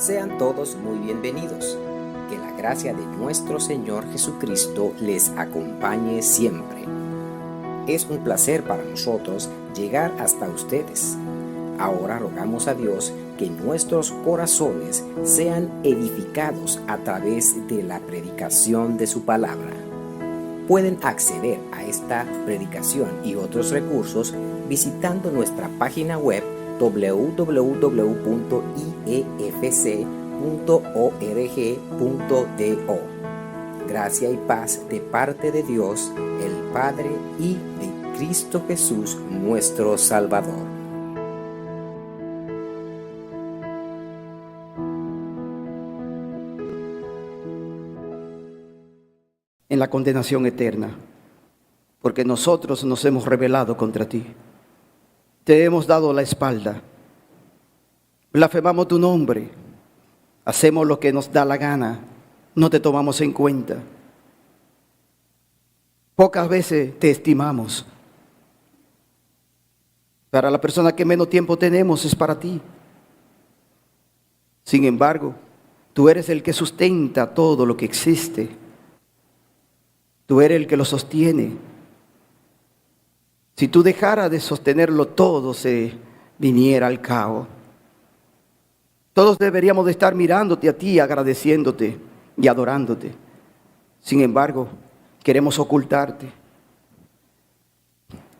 Sean todos muy bienvenidos. Que la gracia de nuestro Señor Jesucristo les acompañe siempre. Es un placer para nosotros llegar hasta ustedes. Ahora rogamos a Dios que nuestros corazones sean edificados a través de la predicación de su palabra. Pueden acceder a esta predicación y otros recursos visitando nuestra página web www.iefc.org.do. Gracia y paz de parte de Dios, el Padre, y de Cristo Jesús, nuestro Salvador. En la condenación eterna, porque nosotros nos hemos rebelado contra ti. Te hemos dado la espalda, blasfemamos tu nombre, hacemos lo que nos da la gana, no te tomamos en cuenta. Pocas veces te estimamos. Para la persona que menos tiempo tenemos es para ti. Sin embargo, tú eres el que sustenta todo lo que existe. Tú eres el que lo sostiene. Si tú dejaras de sostenerlo, todo se viniera al caos. Todos deberíamos de estar mirándote a ti, agradeciéndote y adorándote. Sin embargo, queremos ocultarte.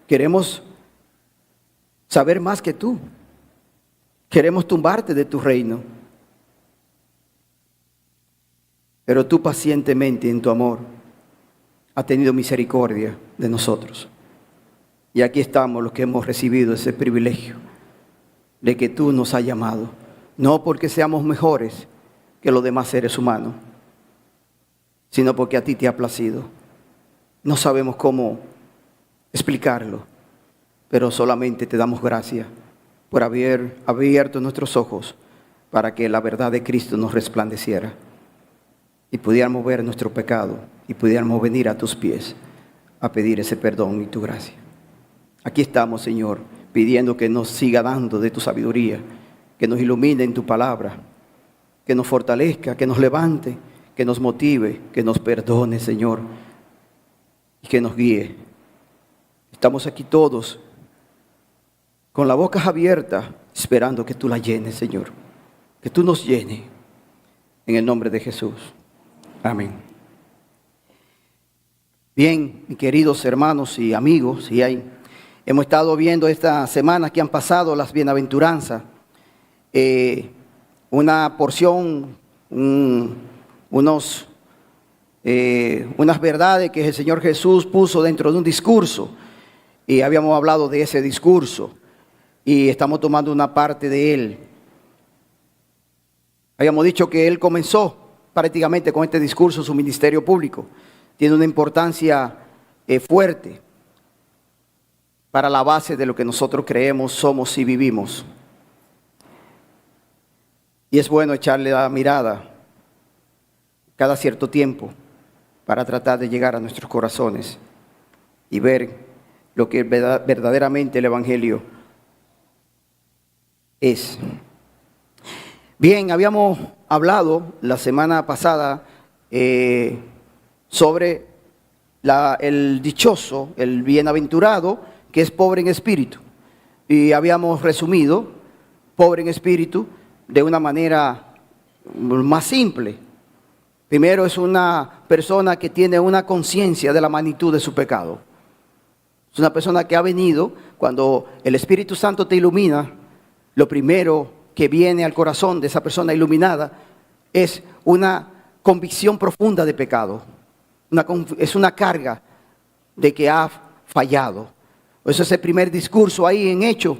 Queremos saber más que tú. Queremos tumbarte de tu reino. Pero tú pacientemente en tu amor has tenido misericordia de nosotros. Y aquí estamos los que hemos recibido ese privilegio de que tú nos has llamado. No porque seamos mejores que los demás seres humanos, sino porque a ti te ha placido. No sabemos cómo explicarlo, pero solamente te damos gracias por haber abierto nuestros ojos para que la verdad de Cristo nos resplandeciera y pudiéramos ver nuestro pecado y pudiéramos venir a tus pies a pedir ese perdón y tu gracia. Aquí estamos, Señor, pidiendo que nos siga dando de tu sabiduría, que nos ilumine en tu palabra, que nos fortalezca, que nos levante, que nos motive, que nos perdone, Señor, y que nos guíe. Estamos aquí todos con las bocas abiertas, esperando que tú la llenes, Señor, que tú nos llenes, en el nombre de Jesús. Amén. Bien, mis queridos hermanos y amigos, hemos estado viendo estas semanas que han pasado las bienaventuranzas, una porción, unas verdades que el Señor Jesús puso dentro de un discurso, y habíamos hablado de ese discurso y estamos tomando una parte de él. Habíamos dicho que él comenzó prácticamente con este discurso su ministerio público. Tiene una importancia fuerte para la base de lo que nosotros creemos, somos y vivimos. Y es bueno echarle la mirada cada cierto tiempo para tratar de llegar a nuestros corazones y ver lo que verdaderamente el Evangelio es. Bien, habíamos hablado la semana pasada sobre el dichoso, el bienaventurado, que es pobre en espíritu. Y habíamos resumido pobre en espíritu de una manera más simple. Primero, es una persona que tiene una conciencia de la magnitud de su pecado. Es una persona que ha venido, cuando el Espíritu Santo te ilumina, lo primero que viene al corazón de esa persona iluminada es una convicción profunda de pecado. Es una carga de que ha fallado. Eso es el primer discurso ahí en Hechos,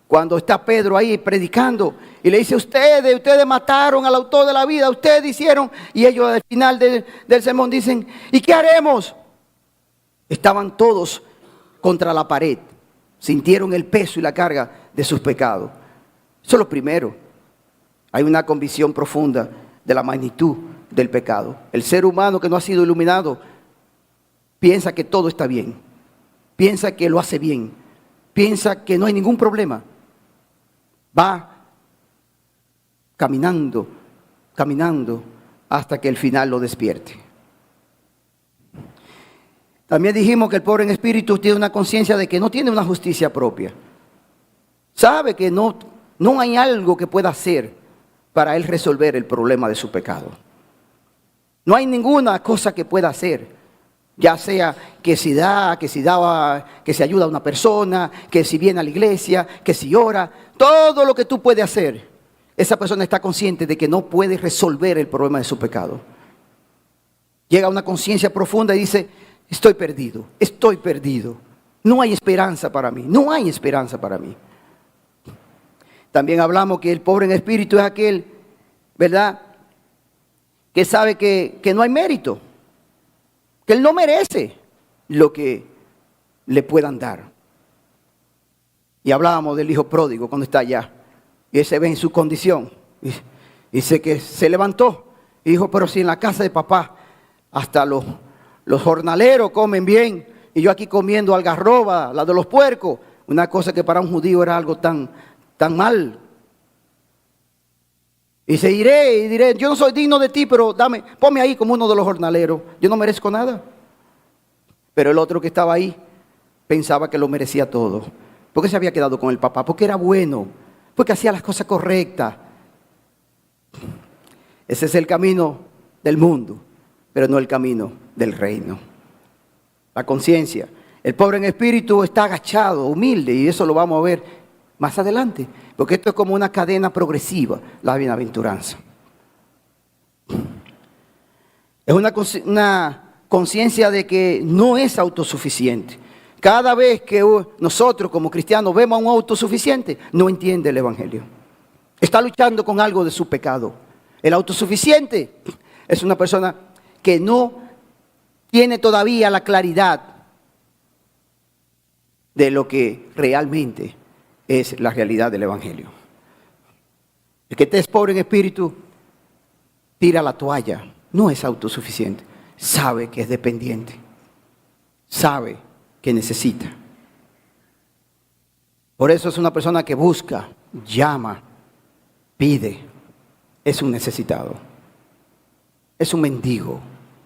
cuando está Pedro ahí predicando y le dice: ustedes mataron al autor de la vida, ustedes hicieron. Y ellos al final del sermón dicen: ¿y qué haremos? Estaban todos contra la pared, sintieron el peso y la carga de sus pecados. Eso es lo primero. Hay una convicción profunda de la magnitud del pecado. El ser humano que no ha sido iluminado piensa que todo está bien, piensa que lo hace bien, piensa que no hay ningún problema. Va caminando, caminando, hasta que el final lo despierte. También dijimos que el pobre en espíritu tiene una conciencia de que no tiene una justicia propia. Sabe que no hay algo que pueda hacer para él resolver el problema de su pecado. No hay ninguna cosa que pueda hacer, ya sea que si da, que si ayuda a una persona, que si viene a la iglesia, que si ora, todo lo que tú puedes hacer, esa persona está consciente de que no puede resolver el problema de su pecado. Llega a una conciencia profunda y dice: estoy perdido, no hay esperanza para mí, no hay esperanza para mí. También hablamos que el pobre en espíritu es aquel, ¿verdad?, que sabe que no hay mérito, que él no merece lo que le puedan dar. Y hablábamos del hijo pródigo cuando está allá, y él se ve en su condición, y dice que se levantó y dijo: pero si en la casa de papá hasta los jornaleros comen bien, y yo aquí comiendo algarroba, la de los puercos, una cosa que para un judío era algo tan mal. Y se diré, yo no soy digno de ti, pero ponme ahí como uno de los jornaleros, yo no merezco nada. Pero el otro que estaba ahí pensaba que lo merecía todo, porque se había quedado con el papá, porque era bueno, porque hacía las cosas correctas. Ese es el camino del mundo, pero no el camino del reino. La conciencia. El pobre en espíritu está agachado, humilde, y eso lo vamos a ver más adelante, porque esto es como una cadena progresiva, la bienaventuranza. Es una conciencia de que no es autosuficiente. Cada vez que nosotros como cristianos vemos a un autosuficiente, no entiende el evangelio. Está luchando con algo de su pecado. El autosuficiente es una persona que no tiene todavía la claridad de lo que realmente es la realidad del evangelio. El que es pobre en espíritu tira la toalla, no es autosuficiente, sabe que es dependiente, sabe que necesita. Por eso es una persona que busca, llama, pide, es un necesitado, es un mendigo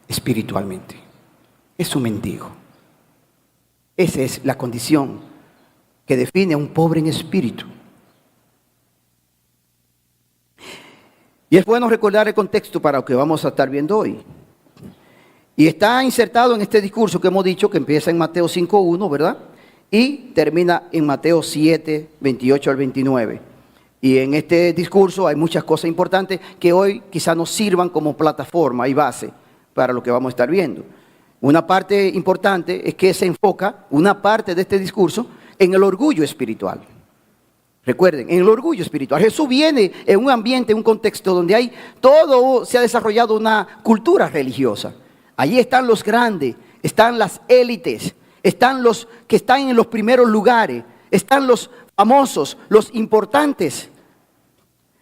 espiritualmente, es un mendigo. Esa es la condición que define a un pobre en espíritu. Y es bueno recordar el contexto para lo que vamos a estar viendo hoy. Y está insertado en este discurso que hemos dicho, que empieza en Mateo 5:1, ¿verdad? Y termina en Mateo 7:28 al 29. Y en este discurso hay muchas cosas importantes que hoy quizás nos sirvan como plataforma y base para lo que vamos a estar viendo. Una parte importante es que se enfoca, una parte de este discurso, en el orgullo espiritual. Recuerden, en el orgullo espiritual. Jesús viene en un ambiente, en un contexto donde se ha desarrollado una cultura religiosa. Allí están los grandes, están las élites, están los que están en los primeros lugares, están los famosos, los importantes.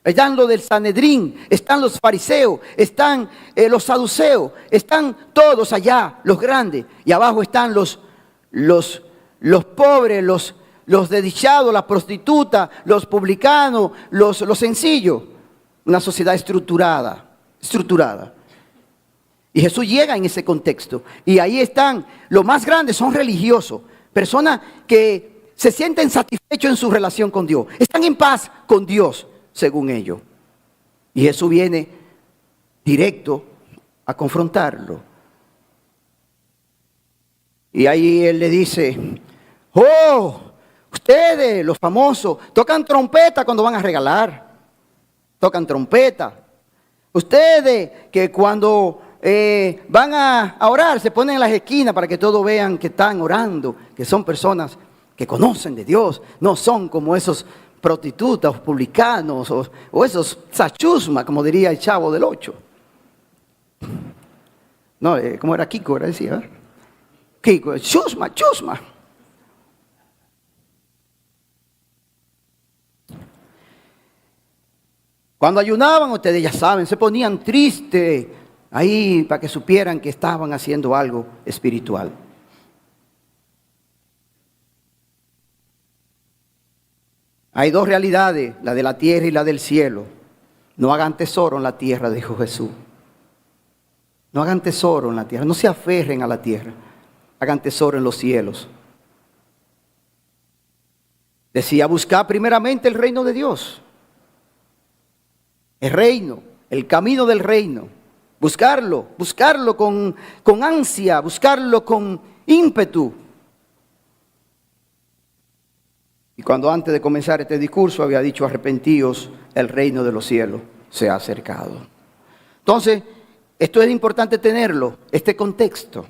Están los del Sanedrín, están los fariseos, están los saduceos, están todos allá, los grandes. Y abajo están los pobres, los desdichados, las prostitutas, los publicanos, los sencillos. Una sociedad estructurada. Y Jesús llega en ese contexto. Y ahí están, los más grandes son religiosos. Personas que se sienten satisfechos en su relación con Dios. Están en paz con Dios, según ellos. Y Jesús viene directo a confrontarlo. Y ahí Él le dice: oh, ustedes, los famosos, tocan trompeta cuando van a regalar. Tocan trompeta. Ustedes que cuando van a orar se ponen en las esquinas para que todos vean que están orando, que son personas que conocen de Dios, no son como esos prostitutas, publicanos o esos sachusma, como diría el Chavo del 8. No, ¿cómo era Kiko? Era decía, ¿verdad? Kiko, chusma. Cuando ayunaban, ustedes ya saben, se ponían tristes ahí para que supieran que estaban haciendo algo espiritual. Hay dos realidades, la de la tierra y la del cielo. No hagan tesoro en la tierra, dijo Jesús. No hagan tesoro en la tierra, no se aferren a la tierra, hagan tesoro en los cielos. Decía, buscar primeramente el reino de Dios. El reino, el camino del reino. Buscarlo con ansia, buscarlo con ímpetu. Y cuando antes de comenzar este discurso había dicho, arrepentíos, el reino de los cielos se ha acercado. Entonces, esto es importante tenerlo, este contexto.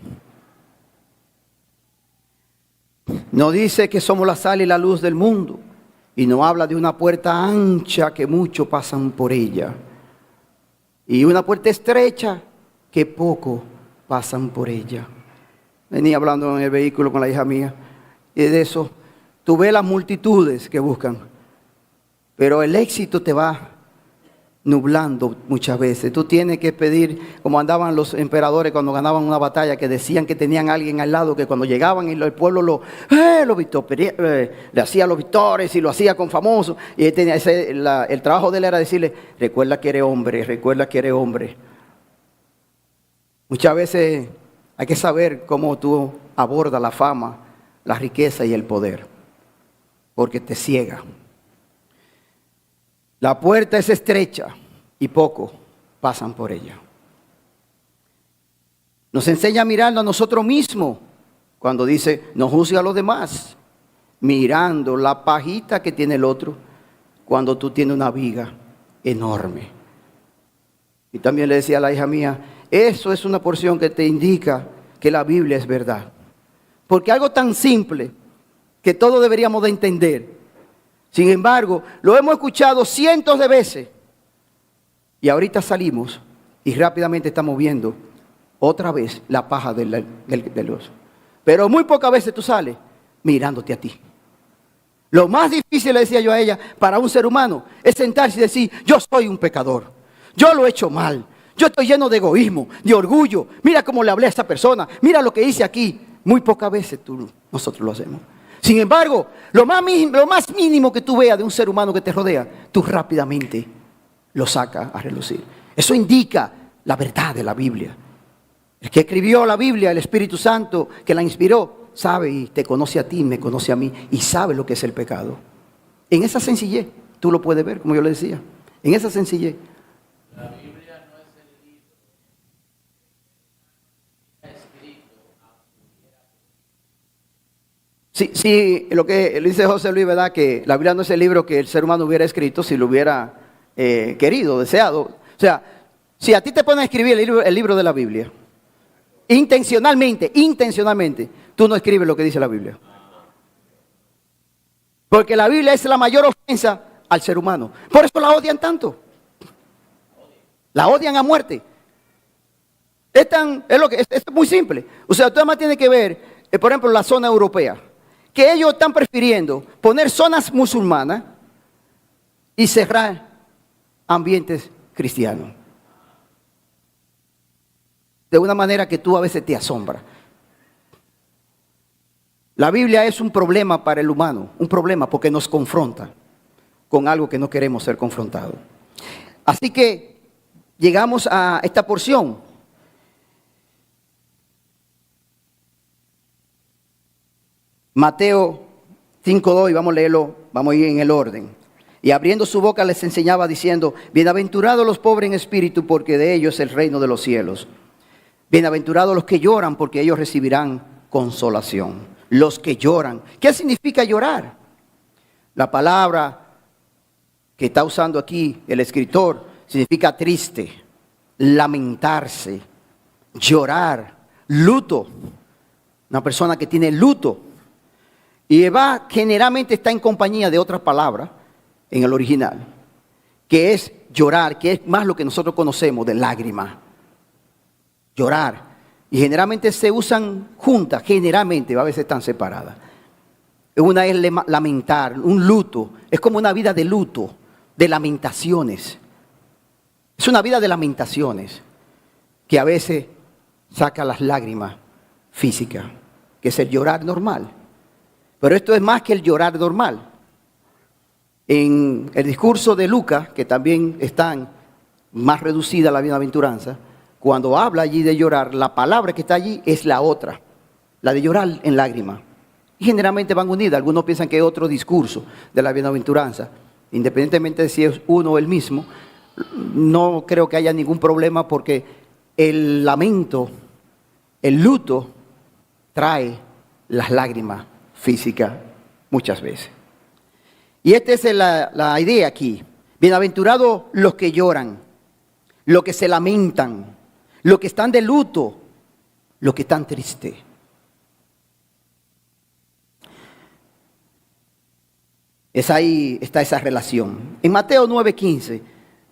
No dice que somos la sal y la luz del mundo. Y no habla de una puerta ancha que muchos pasan por ella. Y una puerta estrecha que pocos pasan por ella. Venía hablando en el vehículo con la hija mía. Y de eso, tú ves las multitudes que buscan. Pero el éxito te va nublando muchas veces. Tú tienes que pedir, como andaban los emperadores cuando ganaban una batalla, que decían que tenían a alguien al lado, que cuando llegaban y el pueblo le hacía los victores y lo hacía con famosos. Y él tenía el trabajo de él era decirle, recuerda que eres hombre, recuerda que eres hombre. Muchas veces hay que saber cómo tú abordas la fama, la riqueza y el poder, porque te ciega. La puerta es estrecha y pocos pasan por ella. Nos enseña a mirarnos a nosotros mismos cuando dice, no juzgue a los demás, mirando la pajita que tiene el otro cuando tú tienes una viga enorme. Y también le decía a la hija mía, eso es una porción que te indica que la Biblia es verdad. Porque algo tan simple que todos deberíamos de entender. Sin embargo, lo hemos escuchado cientos de veces y ahorita salimos y rápidamente estamos viendo otra vez la paja del oso. Pero muy pocas veces tú sales mirándote a ti. Lo más difícil, le decía yo a ella, para un ser humano es sentarse y decir, yo soy un pecador, yo lo he hecho mal, yo estoy lleno de egoísmo, de orgullo, mira cómo le hablé a esta persona, mira lo que hice aquí. Muy pocas veces nosotros lo hacemos. Sin embargo, lo más mínimo que tú veas de un ser humano que te rodea, tú rápidamente lo sacas a relucir. Eso indica la verdad de la Biblia. El que escribió la Biblia, el Espíritu Santo, que la inspiró, sabe y te conoce a ti, me conoce a mí y sabe lo que es el pecado. En esa sencillez, tú lo puedes ver, como yo le decía, en esa sencillez. La Biblia no es el libro escrito. Sí, lo que dice José Luis, ¿verdad? Que la Biblia no es el libro que el ser humano hubiera escrito si lo hubiera querido, deseado. O sea, si a ti te ponen a escribir el libro de la Biblia, intencionalmente, tú no escribes lo que dice la Biblia. Porque la Biblia es la mayor ofensa al ser humano. Por eso la odian tanto. La odian a muerte. Es muy simple. O sea, tú además tienes que ver, por ejemplo, la zona europea. Que ellos están prefiriendo poner zonas musulmanas y cerrar ambientes cristianos. De una manera que tú a veces te asombra. La Biblia es un problema para el humano, un problema porque nos confronta con algo que no queremos ser confrontados. Así que llegamos a esta porción. Mateo 5:2, y vamos a leerlo, vamos a ir en el orden. Y abriendo su boca les enseñaba diciendo, bienaventurados los pobres en espíritu, porque de ellos es el reino de los cielos. Bienaventurados los que lloran, porque ellos recibirán consolación. Los que lloran. ¿Qué significa llorar? La palabra que está usando aquí el escritor significa triste, lamentarse, llorar, luto. Una persona que tiene luto. Y Eva generalmente está en compañía de otra palabra en el original, que es llorar, que es más lo que nosotros conocemos de lágrima. Llorar. Y generalmente se usan juntas, generalmente, a veces están separadas. Una es lamentar, un luto. Es como una vida de luto, de lamentaciones. Es una vida de lamentaciones que a veces saca las lágrimas físicas, que es el llorar normal. Pero esto es más que el llorar normal. En el discurso de Lucas, que también están más reducida la bienaventuranza, cuando habla allí de llorar, la palabra que está allí es la otra, la de llorar en lágrimas. Y generalmente van unidas. Algunos piensan que es otro discurso de la bienaventuranza. Independientemente de si es uno o el mismo, no creo que haya ningún problema, porque el lamento, el luto, trae las lágrimas físicas muchas veces. Y esta es la idea aquí. Bienaventurados los que lloran, los que se lamentan, los que están de luto, los que están tristes. Ahí está esa relación. En Mateo 9:15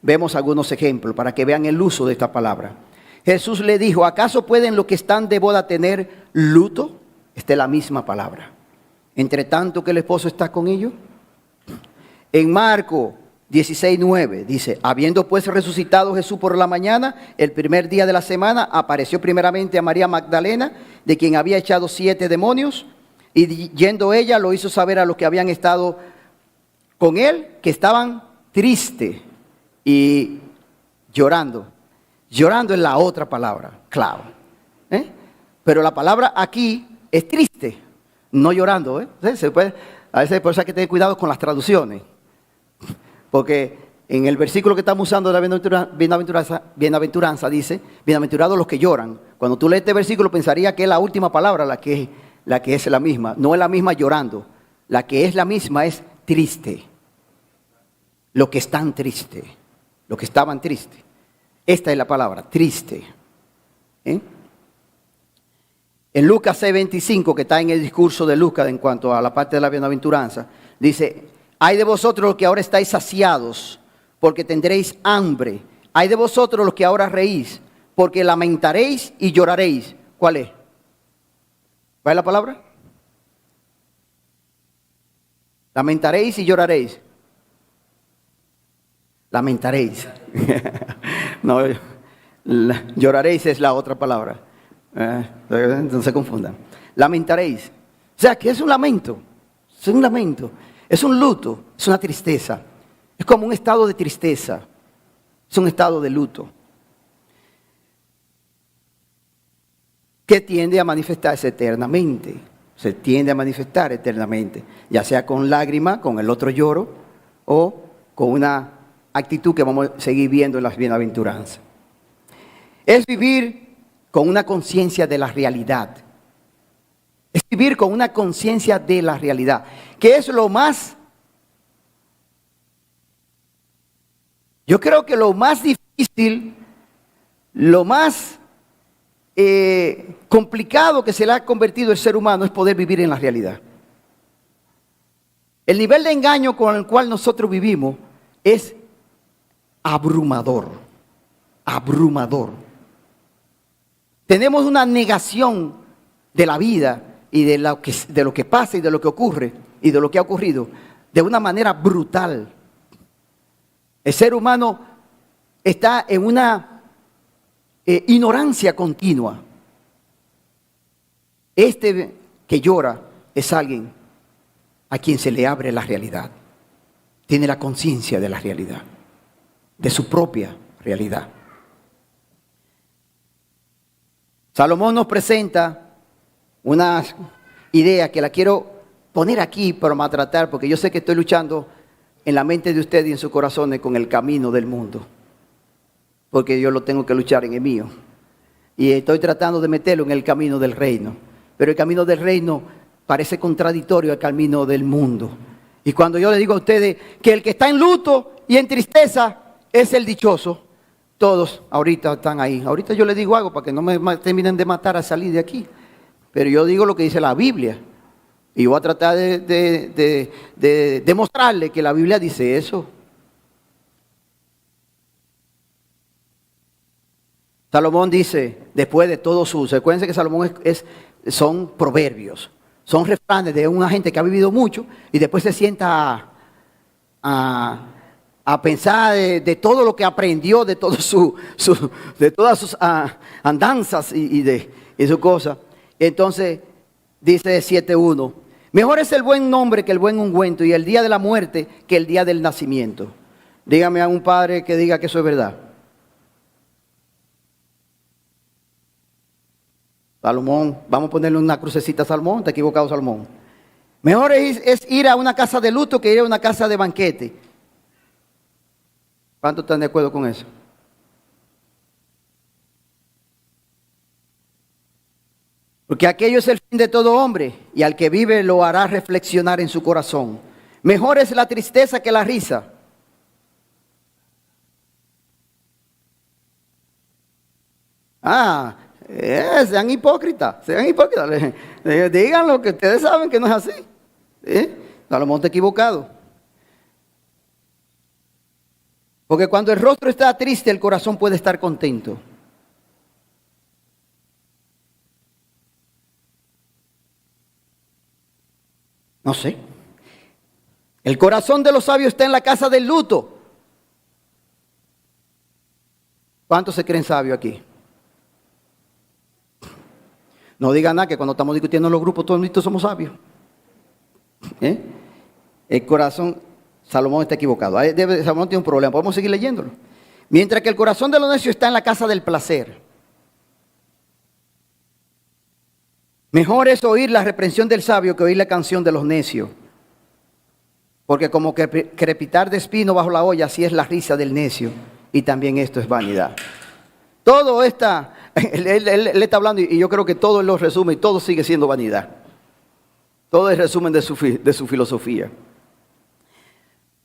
vemos algunos ejemplos para que vean el uso de esta palabra. Jesús le dijo: ¿acaso pueden los que están de boda tener luto? Esta es la misma palabra. Entre tanto que el esposo está con ellos. En Marcos 16:9 dice: habiendo pues resucitado Jesús por la mañana, el primer día de la semana, apareció primeramente a María Magdalena, de quien había echado 7 demonios, y yendo ella lo hizo saber a los que habían estado con él, que estaban tristes y llorando. Llorando es la otra palabra, claro. Pero la palabra aquí es triste, no llorando. Se puede, a veces por eso hay que tener cuidado con las traducciones. Porque en el versículo que estamos usando de la bienaventuranza dice: bienaventurados los que lloran. Cuando tú lees este versículo pensaría que es la última palabra la que es la misma. No es la misma llorando. La que es la misma es triste. Los que están tristes. Los que estaban tristes. Esta es la palabra, triste. En Lucas 6:25, que está en el discurso de Lucas en cuanto a la parte de la bienaventuranza, dice: hay de vosotros los que ahora estáis saciados, porque tendréis hambre. Hay de vosotros los que ahora reís, porque lamentaréis y lloraréis. ¿Cuál es? ¿Cuál es la palabra? Lamentaréis y lloraréis. Lamentaréis. No, lloraréis es la otra palabra. No se confundan. Lamentaréis. O sea, que es un lamento. Es un lamento. Es un luto. Es una tristeza. Es como un estado de tristeza. Es un estado de luto. Que tiende a manifestarse eternamente. Se tiende a manifestar eternamente. Ya sea con lágrimas, con el otro lloro, o con una actitud que vamos a seguir viendo en las bienaventuranzas. Es vivir con una conciencia de la realidad. Es vivir con una conciencia de la realidad. Que es lo más, yo creo que lo más difícil, lo más complicado que se le ha convertido el ser humano es poder vivir en la realidad. El nivel de engaño con el cual nosotros vivimos es abrumador, abrumador. Tenemos una negación de la vida y de lo que pasa y de lo que ocurre y de lo que ha ocurrido de una manera brutal. El ser humano está en una ignorancia continua. Este que llora es alguien a quien se le abre la realidad. Tiene la conciencia de la realidad, de su propia realidad. Salomón nos presenta una idea que la quiero poner aquí para maltratar, porque yo sé que estoy luchando en la mente de ustedes y en sus corazones con el camino del mundo, porque yo lo tengo que luchar en el mío, y estoy tratando de meterlo en el camino del reino, pero el camino del reino parece contradictorio al camino del mundo. Y cuando yo le digo a ustedes que el que está en luto y en tristeza es el dichoso, todos ahorita están ahí. Ahorita yo les digo algo para que no me terminen de matar al salir de aquí. Pero yo digo lo que dice la Biblia. Y voy a tratar de demostrarle que la Biblia dice eso. Salomón dice, después de todo su... Recuerden que Salomón son proverbios. Son refranes de una gente que ha vivido mucho y después se sienta a pensar de todo lo que aprendió, de todas sus andanzas y su cosa. Entonces dice 7:1, mejor es el buen nombre que el buen ungüento y el día de la muerte que el día del nacimiento. Dígame a un padre que diga que eso es verdad. Salomón, vamos a ponerle una crucecita a Salomón, está equivocado Salomón. Mejor es ir a una casa de luto que ir a una casa de banquete. ¿Cuántos están de acuerdo con eso? Porque aquello es el fin de todo hombre, y al que vive lo hará reflexionar en su corazón. Mejor es la tristeza que la risa. Sean hipócritas, digan lo que ustedes saben que no es así. Salomón está equivocado. Porque cuando el rostro está triste, el corazón puede estar contento. No sé. El corazón de los sabios está en la casa del luto. ¿Cuántos se creen sabios aquí? No digan nada, que cuando estamos discutiendo en los grupos todos somos sabios. El corazón, Salomón está equivocado. Salomón tiene un problema, podemos seguir leyéndolo. Mientras que el corazón de los necios está en la casa del placer. Mejor es oír la reprensión del sabio que oír la canción de los necios. Porque como que crepitar de espino bajo la olla, así es la risa del necio. Y también esto es vanidad. Todo está, él está hablando y yo creo que todo él lo resume y todo sigue siendo vanidad. Todo es resumen de su filosofía.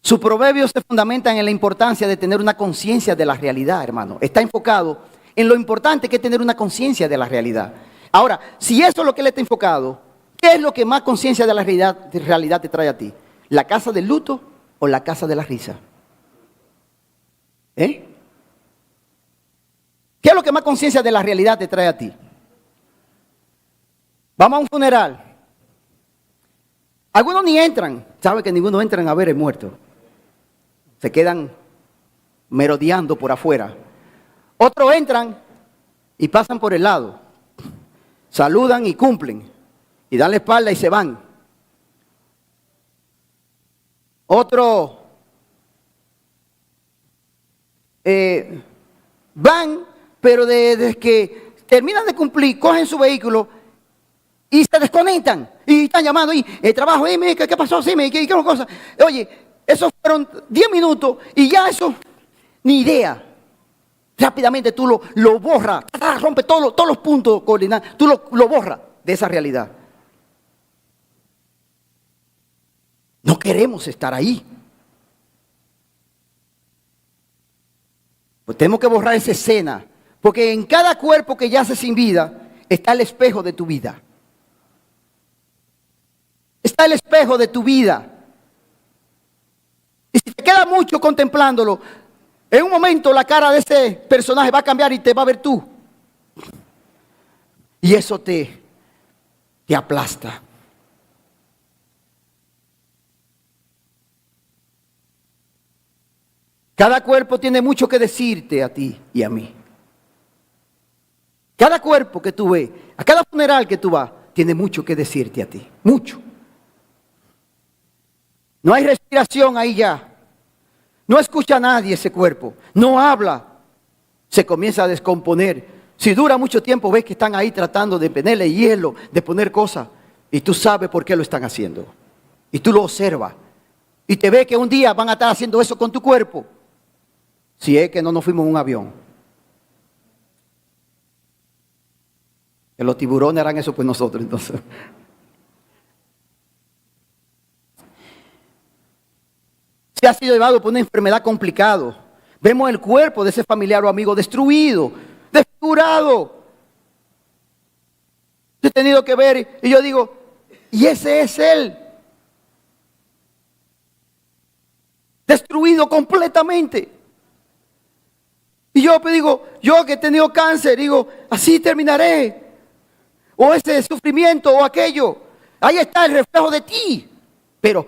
Sus proverbios se fundamentan en la importancia de tener una conciencia de la realidad, hermano. Está enfocado en lo importante que es tener una conciencia de la realidad. Ahora, si eso es lo que él está enfocado, ¿qué es lo que más conciencia de la realidad te trae a ti? ¿La casa del luto o la casa de la risa? ¿Qué es lo que más conciencia de la realidad te trae a ti? Vamos a un funeral. Algunos ni entran. Sabe que ninguno entra a ver el muerto. Se quedan merodeando por afuera. Otros entran y pasan por el lado. Saludan y cumplen. Y dan la espalda y se van. Otros van, pero desde que terminan de cumplir, cogen su vehículo y se desconectan. Y están llamando y el trabajo, ¿qué pasó? ¿Qué cosa? Oye, esos fueron 10 minutos y ya eso, ni idea. Rápidamente tú lo borras, rompe todos los puntos coordinados, tú lo borras de esa realidad. No queremos estar ahí. Pues tenemos que borrar esa escena, porque en cada cuerpo que yace sin vida está el espejo de tu vida. Está el espejo de tu vida. Y si te queda mucho contemplándolo, en un momento la cara de ese personaje va a cambiar y te va a ver tú. Y eso te aplasta. Cada cuerpo tiene mucho que decirte a ti y a mí. Cada cuerpo que tú ves, a cada funeral que tú vas, tiene mucho que decirte a ti. Mucho. No hay respiración ahí ya. No escucha a nadie ese cuerpo. No habla. Se comienza a descomponer. Si dura mucho tiempo, ves que están ahí tratando de ponerle hielo, de poner cosas. Y tú sabes por qué lo están haciendo. Y tú lo observas. Y te ves que un día van a estar haciendo eso con tu cuerpo. Si es que no nos fuimos en un avión. Que los tiburones harán eso pues nosotros entonces. Se ha sido llevado por una enfermedad complicada. Vemos el cuerpo de ese familiar o amigo destruido, desfigurado. Yo he tenido que ver y yo digo, y ese es él. Destruido completamente. Y yo digo, yo que he tenido cáncer, digo, así terminaré. O ese sufrimiento o aquello. Ahí está el reflejo de ti. Pero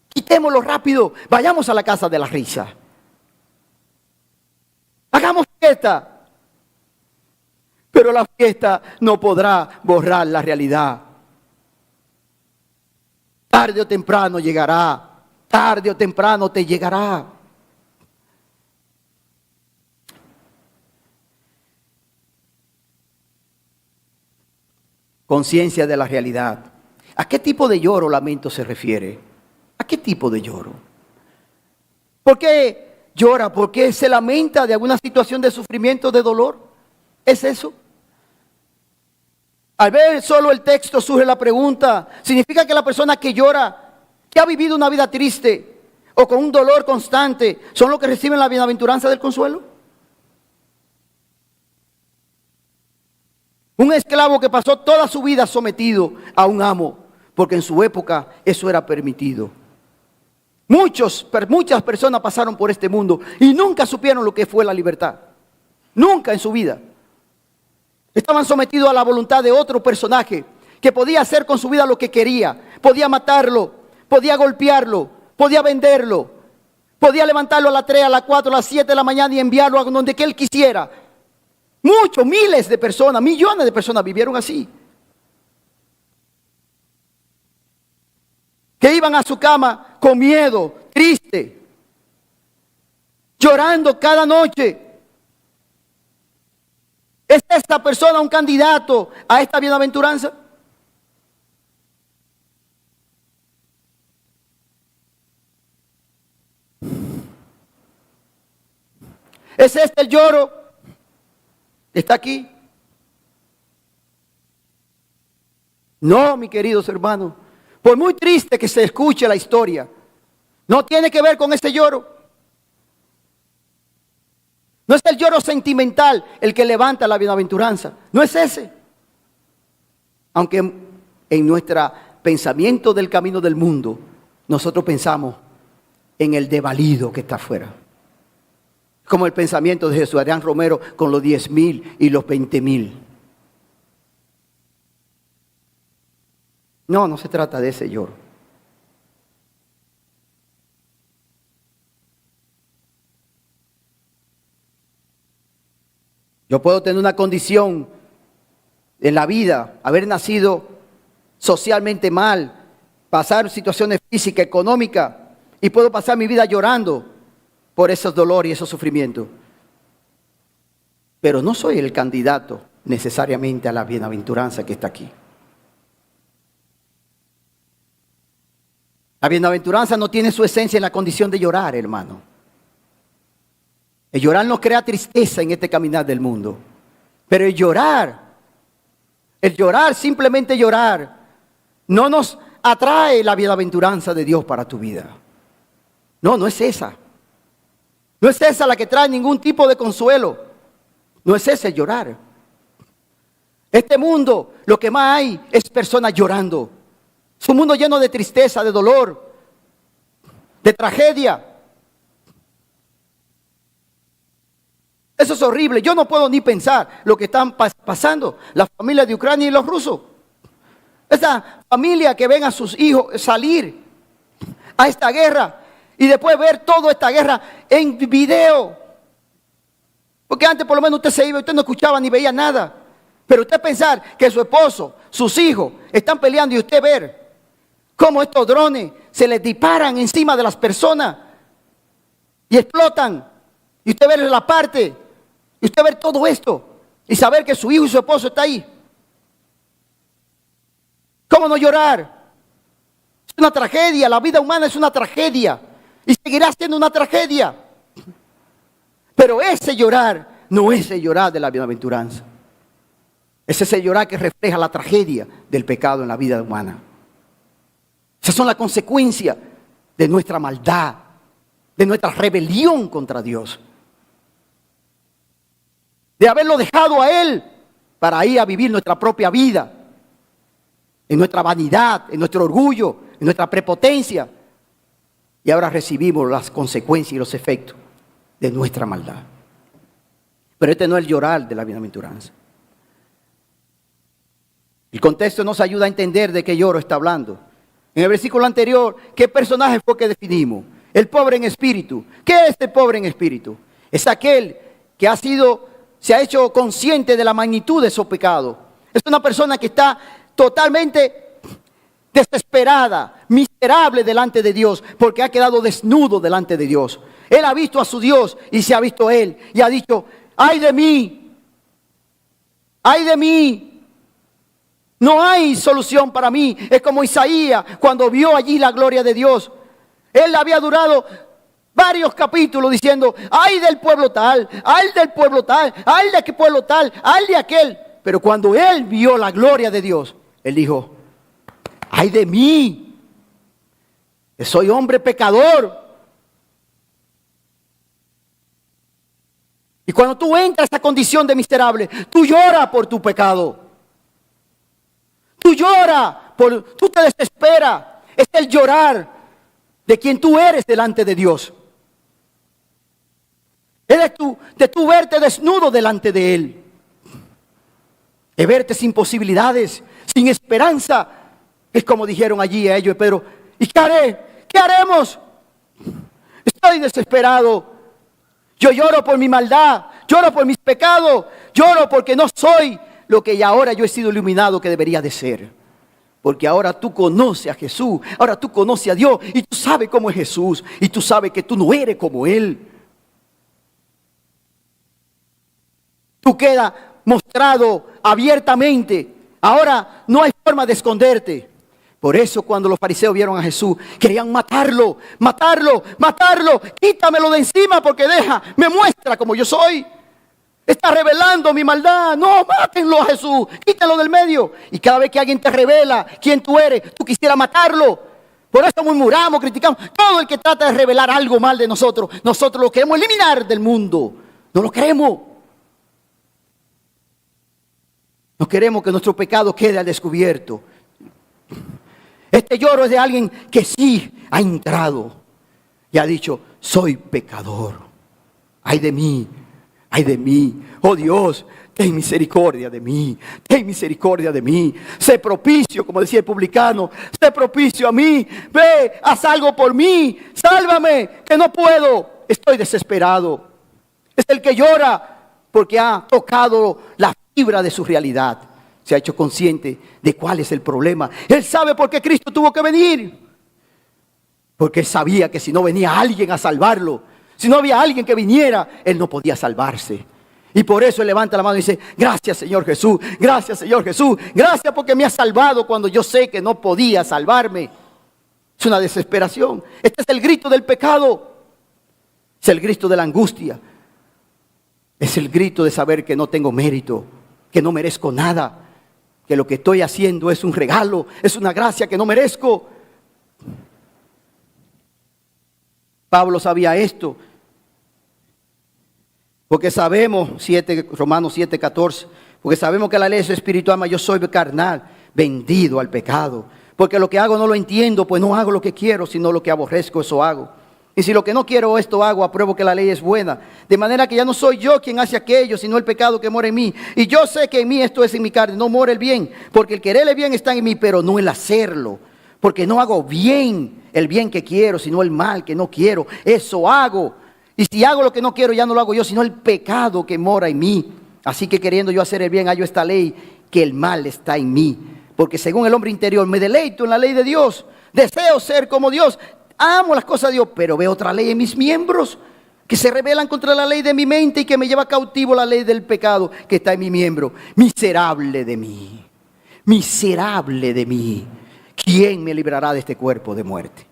quitémoslo rápido. Vayamos a la casa de la risa. Hagamos fiesta. Pero la fiesta no podrá borrar la realidad. Tarde o temprano llegará. Tarde o temprano te llegará. conciencia de la realidad. ¿A qué tipo de lloro o lamento se refiere? ¿A qué tipo de lloro? ¿Por qué llora? ¿Por qué se lamenta de alguna situación de sufrimiento, de dolor? ¿Es eso? Al ver solo el texto surge la pregunta, ¿significa que la persona que llora, que ha vivido una vida triste o con un dolor constante, son los que reciben la bienaventuranza del consuelo? Un esclavo que pasó toda su vida sometido a un amo, porque en su época eso era permitido. Muchas personas pasaron por este mundo y nunca supieron lo que fue la libertad. Nunca en su vida. Estaban sometidos a la voluntad de otro personaje que podía hacer con su vida lo que quería. Podía matarlo, podía golpearlo, podía venderlo, podía levantarlo a las 3, a las 4, a las 7 de la mañana y enviarlo a donde que él quisiera. Muchos, miles de personas, millones de personas vivieron así. Que iban a su cama con miedo, triste, llorando cada noche. ¿Es esta persona un candidato a esta bienaventuranza? ¿Es este el lloro que está aquí? No, mis queridos hermanos. Por muy triste que se escuche la historia, no tiene que ver con este lloro. No es el lloro sentimental el que levanta la bienaventuranza. No es ese. Aunque en nuestro pensamiento del camino del mundo, nosotros pensamos en el desvalido que está afuera. Como el pensamiento de Jesús Adrián Romero con los 10,000 y los 20,000. No se trata de ese lloro. Yo puedo tener una condición en la vida, haber nacido socialmente mal, pasar situaciones físicas, económicas, y puedo pasar mi vida llorando por esos dolores y esos sufrimientos. Pero no soy el candidato necesariamente a la bienaventuranza que está aquí. La bienaventuranza no tiene su esencia en la condición de llorar, hermano. El llorar nos crea tristeza en este caminar del mundo. Pero el llorar, simplemente llorar, no nos atrae la bienaventuranza de Dios para tu vida. No es esa. No es esa la que trae ningún tipo de consuelo. No es ese llorar. Este mundo, lo que más hay es personas llorando. Es un mundo lleno de tristeza, de dolor, de tragedia. Eso es horrible. Yo no puedo ni pensar lo que están pasando las familias de Ucrania y los rusos. Esa familia que ven a sus hijos salir a esta guerra y después ver toda esta guerra en video. Porque antes por lo menos usted se iba y usted no escuchaba ni veía nada. Pero usted pensar que su esposo, sus hijos están peleando y usted ver cómo estos drones se les disparan encima de las personas y explotan. Y usted ver la parte, y usted ver todo esto y saber que su hijo y su esposo está ahí. ¿Cómo no llorar? Es una tragedia, la vida humana es una tragedia y seguirá siendo una tragedia. Pero ese llorar no es el llorar de la bienaventuranza. Es ese llorar que refleja la tragedia del pecado en la vida humana. Esas son las consecuencias de nuestra maldad, de nuestra rebelión contra Dios. De haberlo dejado a Él para ir a vivir nuestra propia vida. En nuestra vanidad, en nuestro orgullo, en nuestra prepotencia. Y ahora recibimos las consecuencias y los efectos de nuestra maldad. Pero este no es el llorar de la bienaventuranza. El contexto nos ayuda a entender de qué lloro está hablando. En el versículo anterior, ¿qué personaje fue que definimos? El pobre en espíritu. ¿Qué es este pobre en espíritu? Es aquel que se ha hecho consciente de la magnitud de su pecado. Es una persona que está totalmente desesperada, miserable delante de Dios, porque ha quedado desnudo delante de Dios. Él ha visto a su Dios y se ha visto a Él y ha dicho, ¡ay de mí! ¡Ay de mí! No hay solución para mí. Es como Isaías cuando vio allí la gloria de Dios. Él había durado varios capítulos diciendo, ay del pueblo tal, ay del pueblo tal, ay de aquel pueblo tal, ay de aquel. Pero cuando él vio la gloria de Dios, él dijo, ay de mí, que soy hombre pecador. Y cuando tú entras a esa condición de miserable, tú lloras por tu pecado. Tú lloras, tú te desesperas. Es el llorar de quien tú eres delante de Dios. Eres tú, de tú verte desnudo delante de Él. De verte sin posibilidades, sin esperanza. Es como dijeron allí a ellos, Pedro, ¿y qué haré? ¿Qué haremos? Estoy desesperado. Yo lloro por mi maldad, lloro por mis pecados, lloro porque no soy lo que ya ahora yo he sido iluminado que debería de ser. Porque ahora tú conoces a Jesús, ahora tú conoces a Dios y tú sabes cómo es Jesús y tú sabes que tú no eres como Él. Tú quedas mostrado abiertamente. Ahora no hay forma de esconderte. Por eso cuando los fariseos vieron a Jesús, querían matarlo, matarlo, matarlo. Quítamelo de encima porque me muestra como yo soy. Está revelando mi maldad. No, mátenlo a Jesús, quítalo del medio. Y cada vez que alguien te revela quién tú eres, tú quisieras matarlo. Por eso murmuramos, criticamos. Todo el que trata de revelar algo mal de nosotros, nosotros lo queremos eliminar del mundo. No lo queremos. No queremos que nuestro pecado quede al descubierto. Este lloro es de alguien que sí ha entrado y ha dicho, soy pecador. Ay de mí, ay de mí. Oh Dios, ten misericordia de mí, ten misericordia de mí. Sé propicio, como decía el publicano, sé propicio a mí. Ve, haz algo por mí, sálvame, que no puedo. Estoy desesperado. Es el que llora porque ha tocado la fibra de su realidad. Se ha hecho consciente de cuál es el problema. Él sabe por qué Cristo tuvo que venir. Porque él sabía que si no venía alguien a salvarlo, si no había alguien que viniera, él no podía salvarse. Y por eso él levanta la mano y dice, gracias Señor Jesús, gracias Señor Jesús, gracias porque me has salvado cuando yo sé que no podía salvarme. Es una desesperación. Este es el grito del pecado. Es el grito de la angustia. Es el grito de saber que no tengo mérito, que no merezco nada, que lo que estoy haciendo es un regalo, es una gracia que no merezco. Pablo sabía esto, porque sabemos, Romanos 7:14, porque sabemos que la ley es espiritual, mas yo soy carnal, vendido al pecado. Porque lo que hago no lo entiendo, pues no hago lo que quiero, sino lo que aborrezco, eso hago. Y si lo que no quiero esto hago, apruebo que la ley es buena. De manera que ya no soy yo quien hace aquello, sino el pecado que mora en mí. Y yo sé que en mí esto es en mi carne, no mora el bien. Porque el querer el bien está en mí, pero no el hacerlo. Porque no hago bien el bien que quiero, sino el mal que no quiero. Eso hago. Y si hago lo que no quiero, ya no lo hago yo, sino el pecado que mora en mí. Así que queriendo yo hacer el bien, hallo esta ley, que el mal está en mí. Porque según el hombre interior me deleito en la ley de Dios. Deseo ser como Dios. Amo las cosas de Dios, pero veo otra ley en mis miembros que se rebelan contra la ley de mi mente y que me lleva cautivo la ley del pecado que está en mi miembro. Miserable de mí, miserable de mí. ¿Quién me librará de este cuerpo de muerte?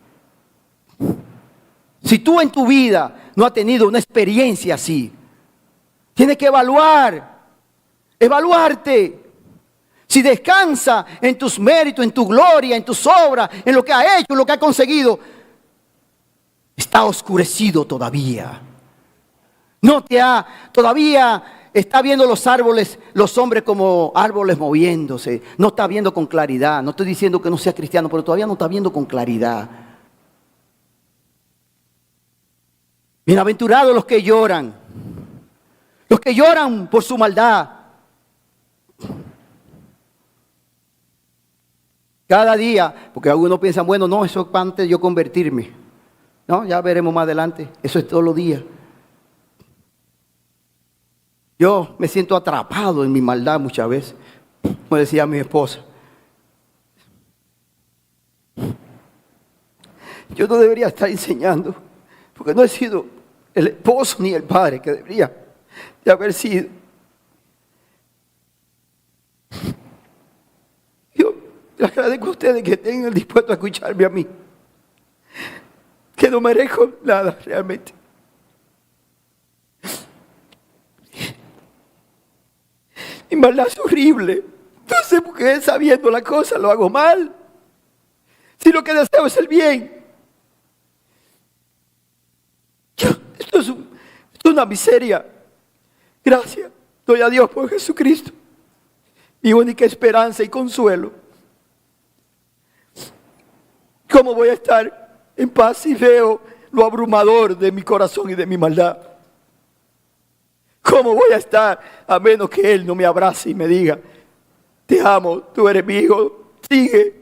Si tú en tu vida no has tenido una experiencia así, tienes que evaluarte. Si descansa en tus méritos, en tu gloria, en tus obras, en lo que has hecho, en lo que has conseguido, está oscurecido todavía. Todavía está viendo los árboles, los hombres como árboles moviéndose. No está viendo con claridad. No estoy diciendo que no sea cristiano, pero todavía no está viendo con claridad. Bienaventurados los que lloran por su maldad. Cada día, porque algunos piensan, bueno, no, eso es antes de yo convertirme. No, ya veremos más adelante. Eso es todos los días. Yo me siento atrapado en mi maldad muchas veces. Como decía mi esposa. Yo no debería estar enseñando, porque no he sido el esposo ni el padre que debería de haber sido. Les agradezco a ustedes que estén dispuestos a escucharme a mí. Que no merezco nada realmente. Mi maldad es horrible. No sé por qué sabiendo la cosa lo hago mal. Si lo que deseo es el bien. Esto es una miseria. Gracias. Doy a Dios por Jesucristo. Mi única esperanza y consuelo. ¿Cómo voy a estar en paz si veo lo abrumador de mi corazón y de mi maldad? ¿Cómo voy a estar a menos que Él no me abrace y me diga, te amo, tú eres mi hijo, sigue?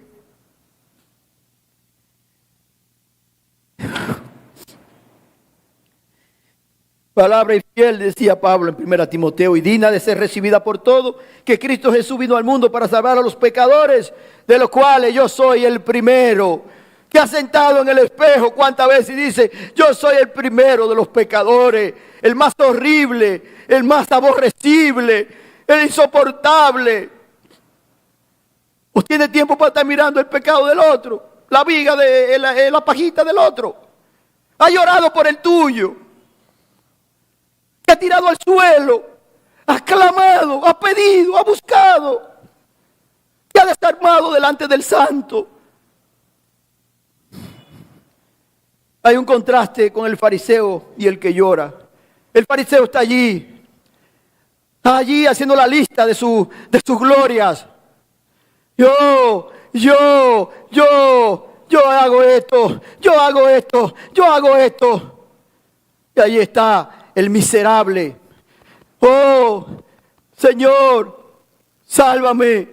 Palabra y fiel, decía Pablo en 1 Timoteo, y digna de ser recibida por todos, que Cristo Jesús vino al mundo para salvar a los pecadores, de los cuales yo soy el primero. Que ha sentado en el espejo cuántas veces y dice, yo soy el primero de los pecadores, el más horrible, el más aborrecible, el insoportable. ¿O tiene tiempo para estar mirando el pecado del otro? La viga de la pajita del otro. Ha llorado por el tuyo. Te ha tirado al suelo. Ha clamado, ha pedido, ha buscado. Te ha desarmado delante del santo. Hay un contraste con el fariseo y el que llora. El fariseo está allí haciendo la lista de sus glorias. Yo hago esto, yo hago esto, yo hago esto. Y ahí está el miserable. Oh, Señor, sálvame.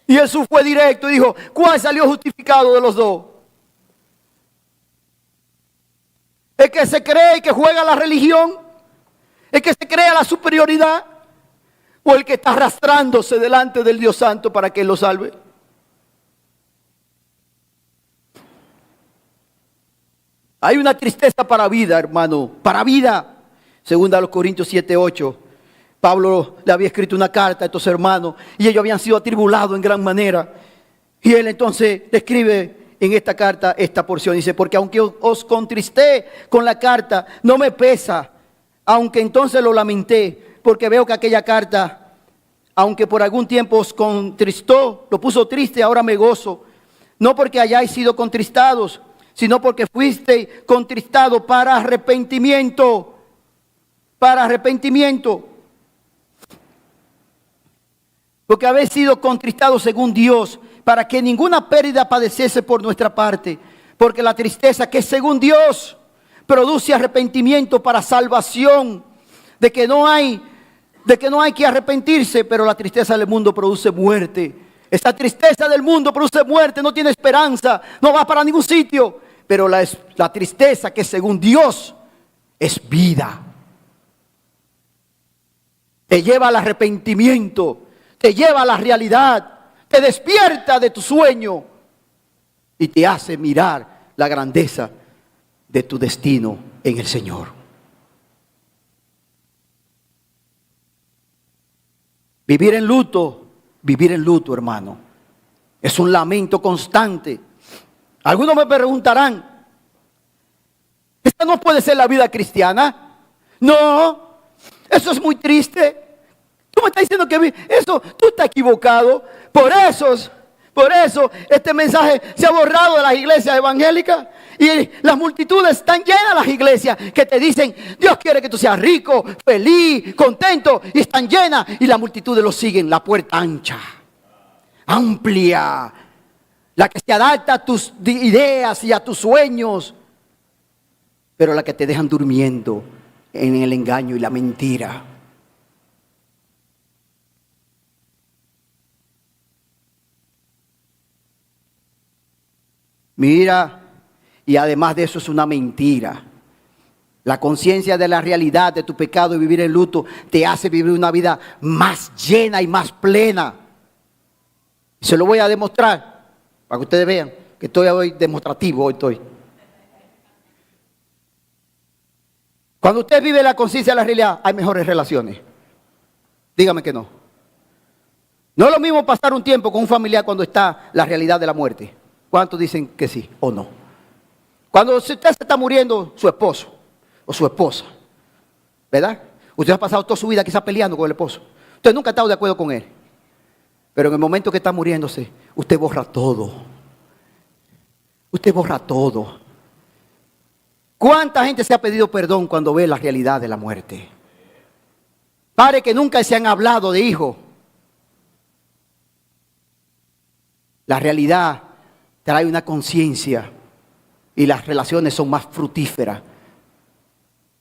Y Jesús fue directo y dijo, ¿cuál salió justificado de los dos? ¿El que se cree que juega la religión? ¿El que se cree la superioridad? ¿O el que está arrastrándose delante del Dios Santo para que Él lo salve? Hay una tristeza para vida, hermano, para vida. Segunda a los Corintios 7:8. Pablo le había escrito una carta a estos hermanos y ellos habían sido atribulados en gran manera. Y él entonces describe en esta carta esta porción. Dice, porque aunque os contristé con la carta, no me pesa, aunque entonces lo lamenté, porque veo que aquella carta, aunque por algún tiempo os contristó, lo puso triste, ahora me gozo. No porque hayáis sido contristados, sino porque fuiste contristado para arrepentimiento. Para arrepentimiento. Porque habéis sido contristados según Dios, para que ninguna pérdida padeciese por nuestra parte. Porque la tristeza que es según Dios produce arrepentimiento para salvación. De que no hay que arrepentirse, pero la tristeza del mundo produce muerte. Esa tristeza del mundo produce muerte, no tiene esperanza, no va para ningún sitio. Pero la tristeza que según Dios es vida. Te lleva al arrepentimiento, te lleva a la realidad. Te despierta de tu sueño y te hace mirar la grandeza de tu destino en el Señor. Vivir en luto, hermano, es un lamento constante. Algunos me preguntarán, ¿esta no puede ser la vida cristiana? No, eso es muy triste. Tú me estás diciendo que eso, tú estás equivocado. Por eso este mensaje se ha borrado de las iglesias evangélicas. Y las multitudes están llenas de las iglesias que te dicen, Dios quiere que tú seas rico, feliz, contento. Y están llenas y las multitudes lo siguen. La puerta ancha, amplia, la que se adapta a tus ideas y a tus sueños. Pero la que te dejan durmiendo en el engaño y la mentira. Mira, y además de eso es una mentira. La conciencia de la realidad de tu pecado y vivir en luto te hace vivir una vida más llena y más plena. Se lo voy a demostrar para que ustedes vean que estoy hoy demostrativo. Hoy estoy. Cuando usted vive la conciencia de la realidad, hay mejores relaciones. Dígame que no. No es lo mismo pasar un tiempo con un familiar cuando está la realidad de la muerte. ¿Cuántos dicen que sí o no? Cuando usted se está muriendo su esposo o su esposa, ¿verdad? Usted ha pasado toda su vida quizás peleando con el esposo. Usted nunca ha estado de acuerdo con él. Pero en el momento que está muriéndose, usted borra todo. Usted borra todo. ¿Cuánta gente se ha pedido perdón cuando ve la realidad de la muerte? Padres que nunca se han hablado de hijos. La realidad trae una conciencia y las relaciones son más fructíferas.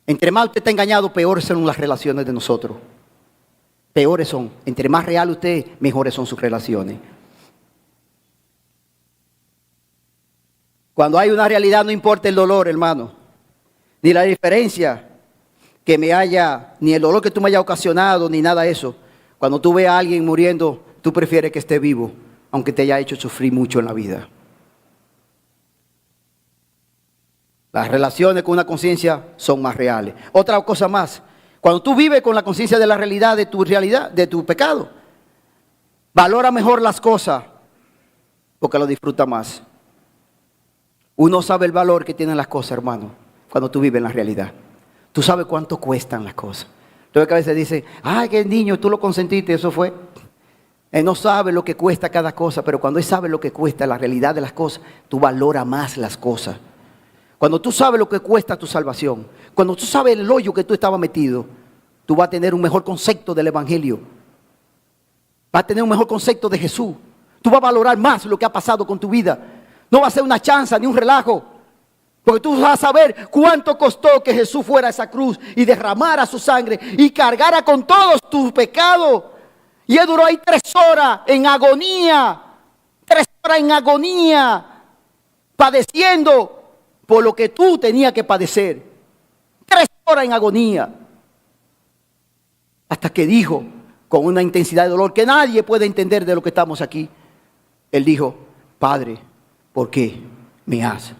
Entre más usted está engañado, peores son las relaciones de nosotros. Peores son. Entre más real usted, mejores son sus relaciones. Cuando hay una realidad no importa el dolor, hermano, ni la diferencia que me haya, ni el dolor que tú me hayas ocasionado, ni nada de eso. Cuando tú ves a alguien muriendo, tú prefieres que esté vivo, aunque te haya hecho sufrir mucho en la vida. Las relaciones con una conciencia son más reales. Otra cosa más, cuando tú vives con la conciencia de la realidad, de tu pecado, valora mejor las cosas, porque lo disfruta más. Uno sabe el valor que tienen las cosas, hermano, cuando tú vives en la realidad. Tú sabes cuánto cuestan las cosas. Entonces a veces dicen, ay, que niño, tú lo consentiste, eso fue. Él no sabe lo que cuesta cada cosa, pero cuando él sabe lo que cuesta la realidad de las cosas, tú valoras más las cosas. Cuando tú sabes lo que cuesta tu salvación, cuando tú sabes el hoyo que tú estabas metido, tú vas a tener un mejor concepto del Evangelio. Vas a tener un mejor concepto de Jesús. Tú vas a valorar más lo que ha pasado con tu vida. No va a ser una chanza ni un relajo. Porque tú vas a saber cuánto costó que Jesús fuera a esa cruz y derramara su sangre y cargara con todos tus pecados. Y él duró ahí 3 horas en agonía. 3 horas en agonía. Padeciendo por lo que tú tenías que padecer. 3 horas en agonía. Hasta que dijo, con una intensidad de dolor que nadie puede entender de lo que estamos aquí. Él dijo, Padre, ¿por qué me has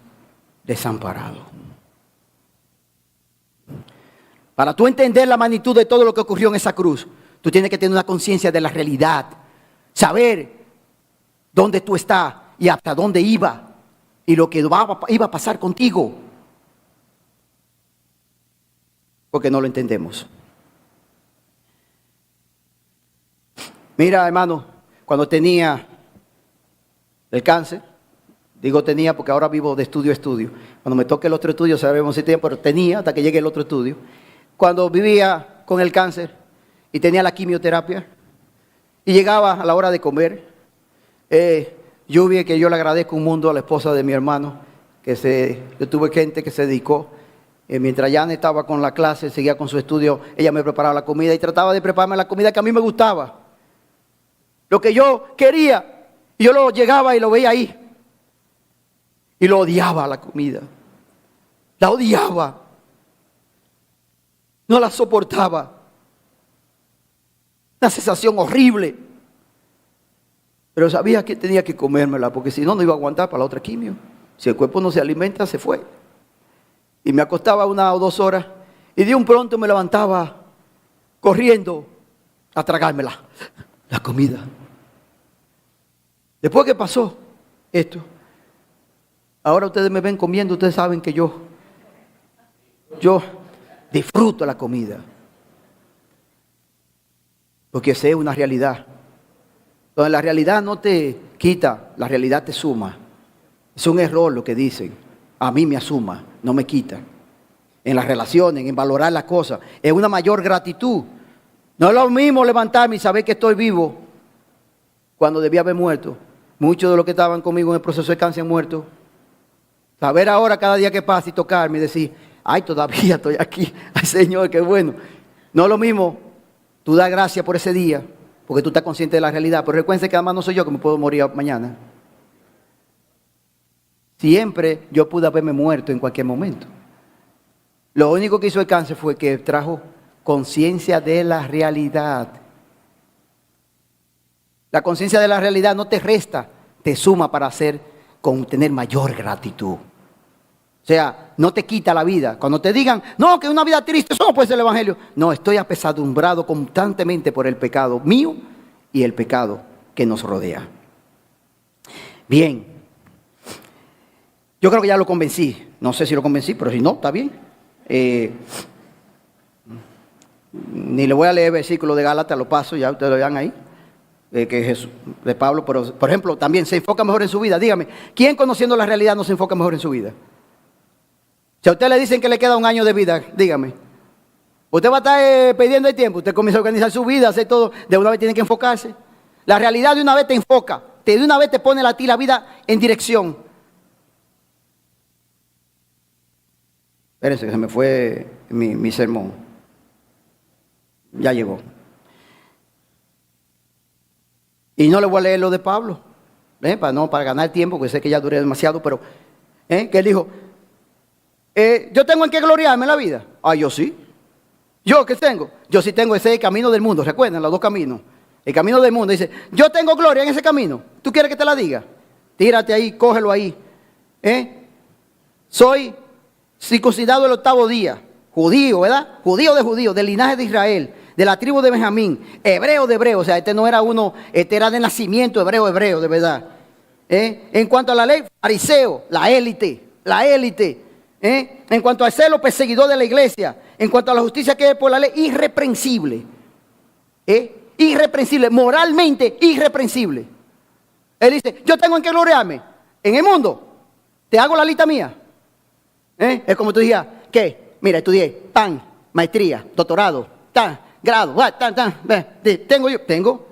desamparado? Para tú entender la magnitud de todo lo que ocurrió en esa cruz, tú tienes que tener una conciencia de la realidad. Saber dónde tú estás y hasta dónde iba. Y lo que iba a pasar contigo. Porque no lo entendemos. Mira, hermano, cuando tenía el cáncer, digo tenía porque ahora vivo de estudio a estudio. Cuando me toque el otro estudio, sabemos si tenía, pero tenía hasta que llegue el otro estudio. Cuando vivía con el cáncer y tenía la quimioterapia y llegaba a la hora de comer, yo vi que yo le agradezco un mundo a la esposa de mi hermano, yo tuve gente que se dedicó, mientras Jan estaba con la clase, seguía con su estudio, ella me preparaba la comida y trataba de prepararme la comida que a mí me gustaba. Lo que yo quería, y yo lo llegaba y lo veía ahí. Y lo odiaba la comida. La odiaba. No la soportaba. Una sensación horrible. Pero sabía que tenía que comérmela, porque si no, no iba a aguantar para la otra quimio. Si el cuerpo no se alimenta, se fue. Y me acostaba 1 o 2 horas, y de un pronto me levantaba corriendo a tragármela, la comida. Después que pasó esto, ahora ustedes me ven comiendo, ustedes saben que yo disfruto la comida. Porque sé una realidad. Donde la realidad no te quita, la realidad te suma. Es un error lo que dicen. A mí me asuma, no me quita. En las relaciones, en valorar las cosas. Es una mayor gratitud. No es lo mismo levantarme y saber que estoy vivo cuando debía haber muerto. Muchos de los que estaban conmigo en el proceso de cáncer han muerto. Saber ahora cada día que pasa y tocarme y decir, ay, todavía estoy aquí. Ay, Señor, qué bueno. No es lo mismo. Tú das gracias por ese día, porque tú estás consciente de la realidad. Pero recuerden que además no soy yo que me puedo morir mañana. Siempre yo pude haberme muerto en cualquier momento. Lo único que hizo el cáncer fue que trajo conciencia de la realidad. La conciencia de la realidad no te resta, te suma para tener mayor gratitud. O sea, no te quita la vida. Cuando te digan, no, que una vida triste, eso no puede ser el Evangelio. No, estoy apesadumbrado constantemente por el pecado mío y el pecado que nos rodea. Bien, yo creo que ya lo convencí. No sé si lo convencí, pero si no, está bien. Ni le voy a leer el versículo de Gálatas, lo paso, ya ustedes lo vean ahí. Que es Jesús, de Pablo, pero por ejemplo, también se enfoca mejor en su vida. Dígame, ¿quién conociendo la realidad no se enfoca mejor en su vida? Si a usted le dicen que le queda un año de vida, dígame. Usted va a estar perdiendo el tiempo, usted comienza a organizar su vida, hacer todo, de una vez tiene que enfocarse. La realidad de una vez te enfoca, de una vez te pone a ti la vida en dirección. Espérense que se me fue mi sermón. Ya llegó. Y no le voy a leer lo de Pablo, para ganar tiempo, porque sé que ya duré demasiado, pero que él dijo, yo tengo en qué gloriarme en la vida. Ah, yo sí. ¿Yo qué tengo? Yo sí tengo ese camino del mundo, recuerden, los dos caminos. El camino del mundo, dice, yo tengo gloria en ese camino. ¿Tú quieres que te la diga? Tírate ahí, cógelo ahí. Soy circuncidado el 8º día, judío, ¿verdad? Judío de judíos, del linaje de Israel, de la tribu de Benjamín, hebreo de hebreo, o sea, este no era uno, este era de nacimiento hebreo, de verdad. En cuanto a la ley, fariseo, la élite. En cuanto al celo, perseguidor de la iglesia. En cuanto a la justicia que es por la ley, irreprensible. Irreprensible, moralmente irreprensible. Él dice, yo tengo en qué gloriarme. En el mundo, te hago la lista mía. Es como tú digas, ¿qué? Mira, estudié, tan, maestría, doctorado, tan, grado, tengo.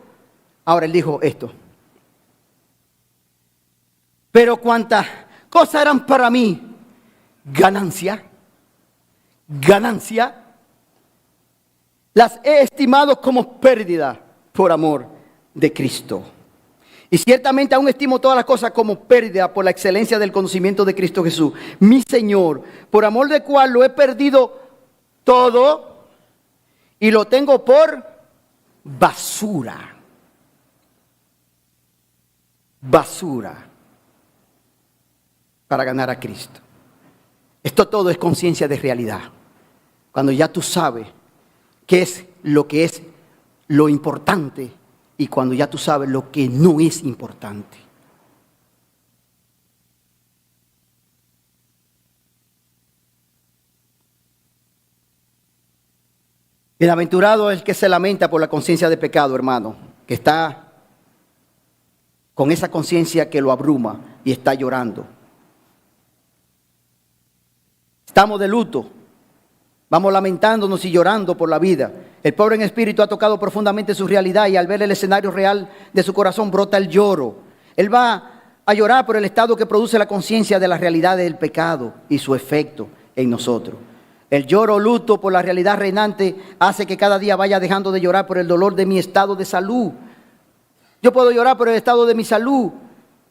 Ahora él dijo esto. Pero cuántas cosas eran para mí ganancia, las he estimado como pérdida por amor de Cristo. Y ciertamente aún estimo todas las cosas como pérdida por la excelencia del conocimiento de Cristo Jesús, mi Señor, por amor del cual lo he perdido todo y lo tengo por basura. Para ganar a Cristo. Esto todo es conciencia de realidad. Cuando ya tú sabes qué es lo importante y cuando ya tú sabes lo que no es importante. Bienaventurado el que se lamenta por la conciencia de pecado, hermano, que está con esa conciencia que lo abruma y está llorando. Estamos de luto, vamos lamentándonos y llorando por la vida. El pobre en espíritu ha tocado profundamente su realidad y al ver el escenario real de su corazón brota el lloro. Él va a llorar por el estado que produce la conciencia de la realidad del pecado y su efecto en nosotros. El lloro o luto por la realidad reinante hace que cada día vaya dejando de llorar por el dolor de mi estado de salud. Yo puedo llorar por el estado de mi salud.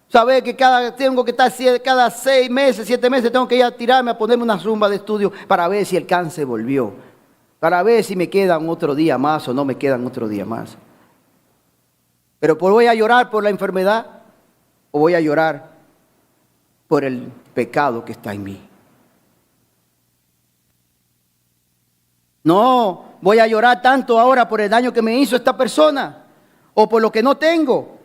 Saber que tengo que estar cada 6 meses, 7 meses, tengo que ir a tirarme a ponerme una rumba de estudio para ver si el cáncer volvió. Para ver si me quedan otro día más o no me quedan otro día más. Pero ¿voy a llorar por la enfermedad o voy a llorar por el pecado que está en mí? No, voy a llorar tanto ahora por el daño que me hizo esta persona o por lo que no tengo.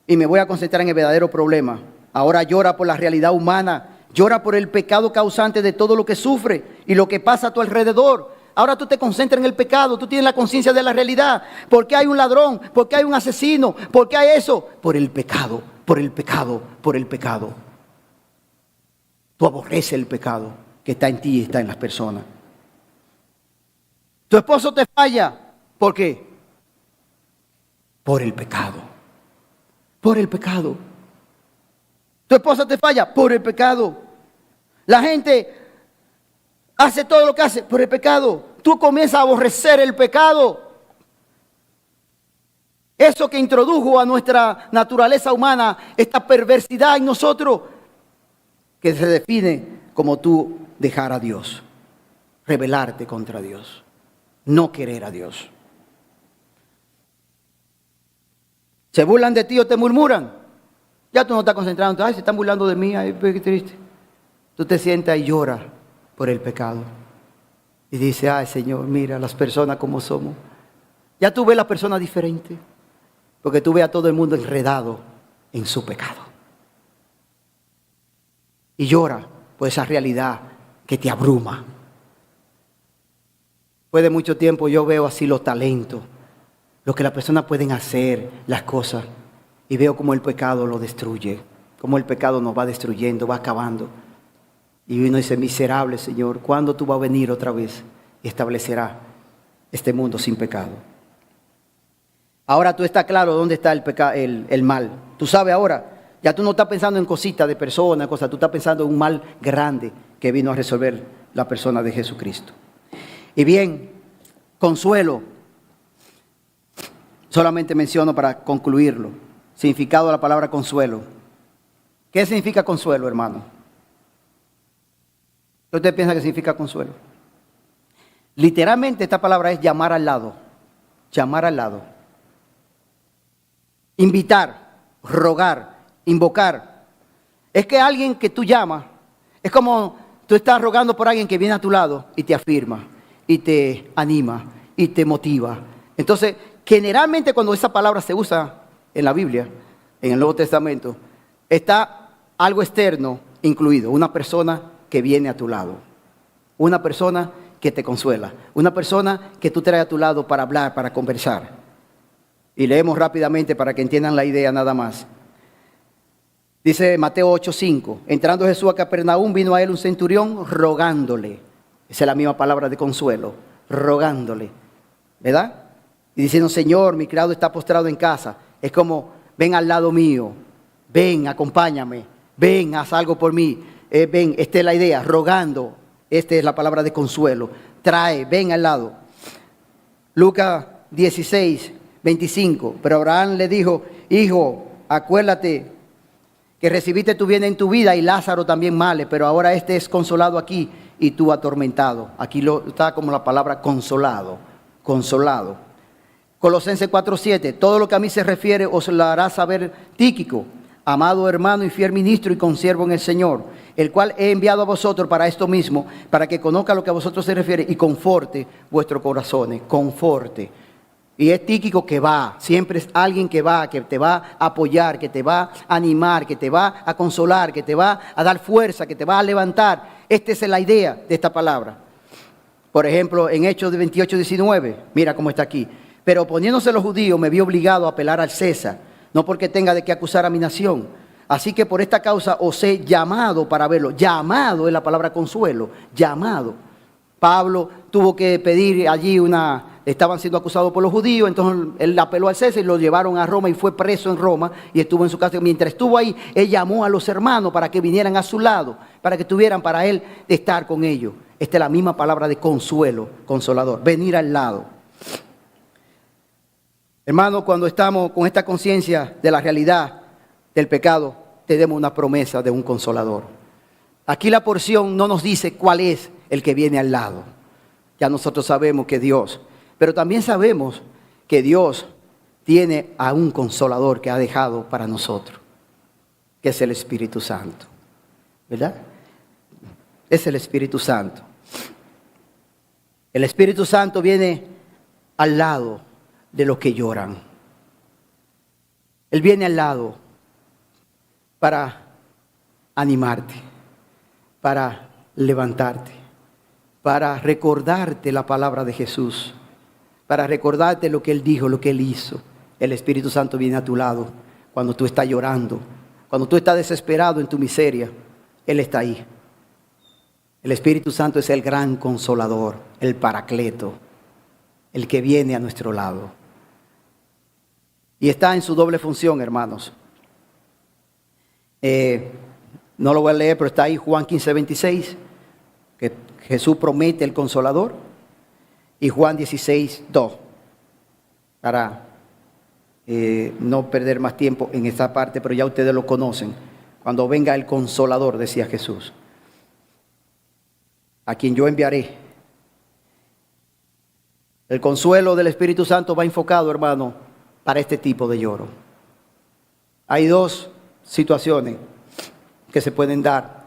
Y me voy a concentrar en el verdadero problema. Ahora llora por la realidad humana. Llora por el pecado causante de todo lo que sufre y lo que pasa a tu alrededor. Ahora tú te concentras en el pecado. Tú tienes la conciencia de la realidad. ¿Por qué hay un ladrón? ¿Por qué hay un asesino? ¿Por qué hay eso? Por el pecado, por el pecado, por el pecado. Tú aborreces el pecado que está en ti y está en las personas. Tu esposo te falla. ¿Por qué? Por el pecado. Por el pecado. Tu esposa te falla por el pecado. La gente hace todo lo que hace por el pecado. Tú comienzas a aborrecer el pecado. Eso que introdujo a nuestra naturaleza humana, esta perversidad en nosotros, que se define como tú dejar a Dios, rebelarte contra Dios, no querer a Dios. Se burlan de ti o te murmuran. Ya tú no estás concentrado. Ay, se están burlando de mí. Ay, qué triste. Tú te sientas y lloras por el pecado. Y dices, ay, Señor, mira las personas como somos. Ya tú ves las personas diferentes. Porque tú ves a todo el mundo enredado en su pecado. Y llora por esa realidad que te abruma. Después de mucho tiempo yo veo así los talentos, lo que las personas pueden hacer, las cosas, y veo cómo el pecado lo destruye, cómo el pecado nos va destruyendo, va acabando. Y uno dice, miserable Señor, ¿cuándo tú vas a venir otra vez y establecerás este mundo sin pecado? Ahora tú estás claro dónde está el mal. Tú sabes ahora, ya tú no estás pensando en cositas de personas, cosas, tú estás pensando en un mal grande que vino a resolver la persona de Jesucristo. Y bien, consuelo, solamente menciono para concluirlo, significado de la palabra consuelo. ¿Qué significa consuelo, hermano? ¿Qué usted piensa que significa consuelo? Literalmente esta palabra es llamar al lado, llamar al lado. Invitar, rogar, invocar. Es que alguien que tú llamas, es como tú estás rogando por alguien que viene a tu lado y te afirma, y te anima, y te motiva. Entonces, generalmente cuando esa palabra se usa en la Biblia, en el Nuevo Testamento, está algo externo incluido, una persona que viene a tu lado, una persona que te consuela, una persona que tú traes a tu lado para hablar, para conversar. Y leemos rápidamente para que entiendan la idea nada más. Dice Mateo 8:5, entrando Jesús a Capernaum, vino a él un centurión rogándole. Esa es la misma palabra de consuelo, rogándole, ¿verdad? Y diciendo, Señor, mi criado está postrado en casa. Es como, ven al lado mío, ven, acompáñame, ven, haz algo por mí. Ven, esta es la idea, rogando. Esta es la palabra de consuelo. Trae, ven al lado. Lucas 16:25. Pero Abraham le dijo, hijo, acuérdate que recibiste tu bien en tu vida y Lázaro también male, pero ahora este es consolado aquí y tú atormentado. Aquí está como la palabra consolado, consolado. Colosenses 4:7. Todo lo que a mí se refiere os lo hará saber Tíquico, amado hermano y fiel ministro y consiervo en el Señor, el cual he enviado a vosotros para esto mismo, para que conozca lo que a vosotros se refiere y conforte vuestros corazones, conforte. Y es Tíquico que va, siempre es alguien que te va a apoyar, que te va a animar, que te va a consolar, que te va a dar fuerza, que te va a levantar. Esta es la idea de esta palabra. Por ejemplo, en Hechos 28:19, mira cómo está aquí. Pero oponiéndose los judíos me vi obligado a apelar al César, no porque tenga de qué acusar a mi nación. Así que por esta causa os he llamado para verlo. Llamado es la palabra consuelo, llamado. Pablo tuvo que pedir allí estaban siendo acusados por los judíos, entonces él apeló al César y lo llevaron a Roma y fue preso en Roma y estuvo en su casa. Mientras estuvo ahí, él llamó a los hermanos para que vinieran a su lado, para que tuvieran para él de estar con ellos. Esta es la misma palabra de consuelo, consolador, venir al lado. Hermano, cuando estamos con esta conciencia de la realidad del pecado, tenemos una promesa de un consolador. Aquí la porción no nos dice cuál es el que viene al lado. Ya nosotros sabemos que Dios, pero también sabemos que Dios tiene a un consolador que ha dejado para nosotros, que es el Espíritu Santo, ¿verdad? Es el Espíritu Santo. El Espíritu Santo viene al lado de los que lloran. Él viene al lado para animarte, para levantarte, para recordarte la palabra de Jesús, para recordarte lo que Él dijo, lo que Él hizo. El Espíritu Santo viene a tu lado cuando tú estás llorando, cuando tú estás desesperado en tu miseria. Él está ahí. El Espíritu Santo es el gran consolador, el paracleto, el que viene a nuestro lado. Y está en su doble función, hermanos. No lo voy a leer, pero está ahí Juan 15:26, que Jesús promete el consolador. Y Juan 16:2, para no perder más tiempo en esta parte, pero ya ustedes lo conocen. Cuando venga el consolador, decía Jesús, a quien yo enviaré. El consuelo del Espíritu Santo va enfocado, hermano, para este tipo de lloro. Hay dos situaciones que se pueden dar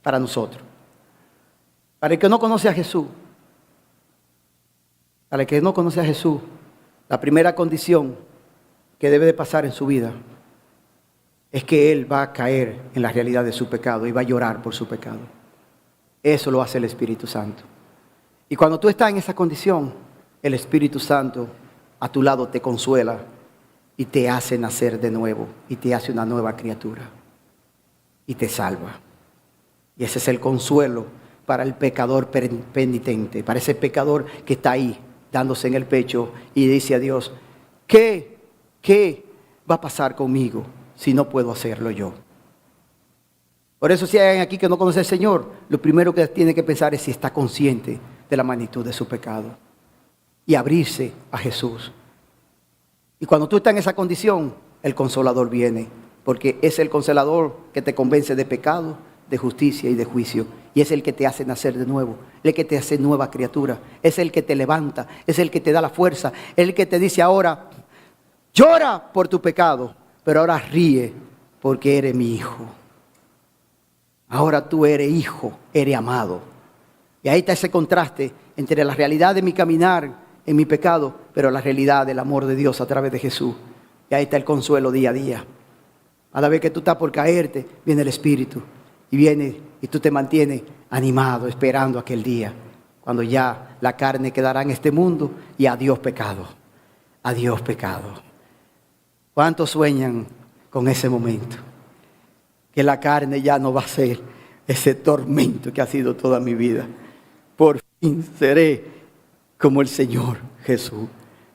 para nosotros. Para el que no conoce a Jesús, la primera condición que debe de pasar en su vida es que él va a caer en la realidad de su pecado y va a llorar por su pecado. Eso lo hace el Espíritu Santo. Y cuando tú estás en esa condición, el Espíritu Santo a tu lado te consuela y te hace nacer de nuevo y te hace una nueva criatura y te salva. Y ese es el consuelo para el pecador penitente, para ese pecador que está ahí dándose en el pecho y dice a Dios, ¿qué va a pasar conmigo si no puedo hacerlo yo? Por eso si hay alguien aquí que no conoce al Señor, lo primero que tiene que pensar es si está consciente de la magnitud de su pecado y abrirse a Jesús. Y cuando tú estás en esa condición, el Consolador viene, porque es el Consolador que te convence de pecado, de justicia y de juicio. Y es el que te hace nacer de nuevo, el que te hace nueva criatura, es el que te levanta, es el que te da la fuerza, es el que te dice ahora, llora por tu pecado, pero ahora ríe porque eres mi hijo. Ahora tú eres hijo, eres amado. Y ahí está ese contraste entre la realidad de mi caminar en mi pecado, pero la realidad del amor de Dios a través de Jesús. Y ahí está el consuelo día a día. Cada vez que tú estás por caerte, viene el Espíritu. Y viene y tú te mantienes animado, esperando aquel día, cuando ya la carne quedará en este mundo y adiós pecado. Adiós pecado. ¿Cuántos sueñan con ese momento? Que la carne ya no va a ser ese tormento que ha sido toda mi vida. Por fin seré como el Señor Jesús,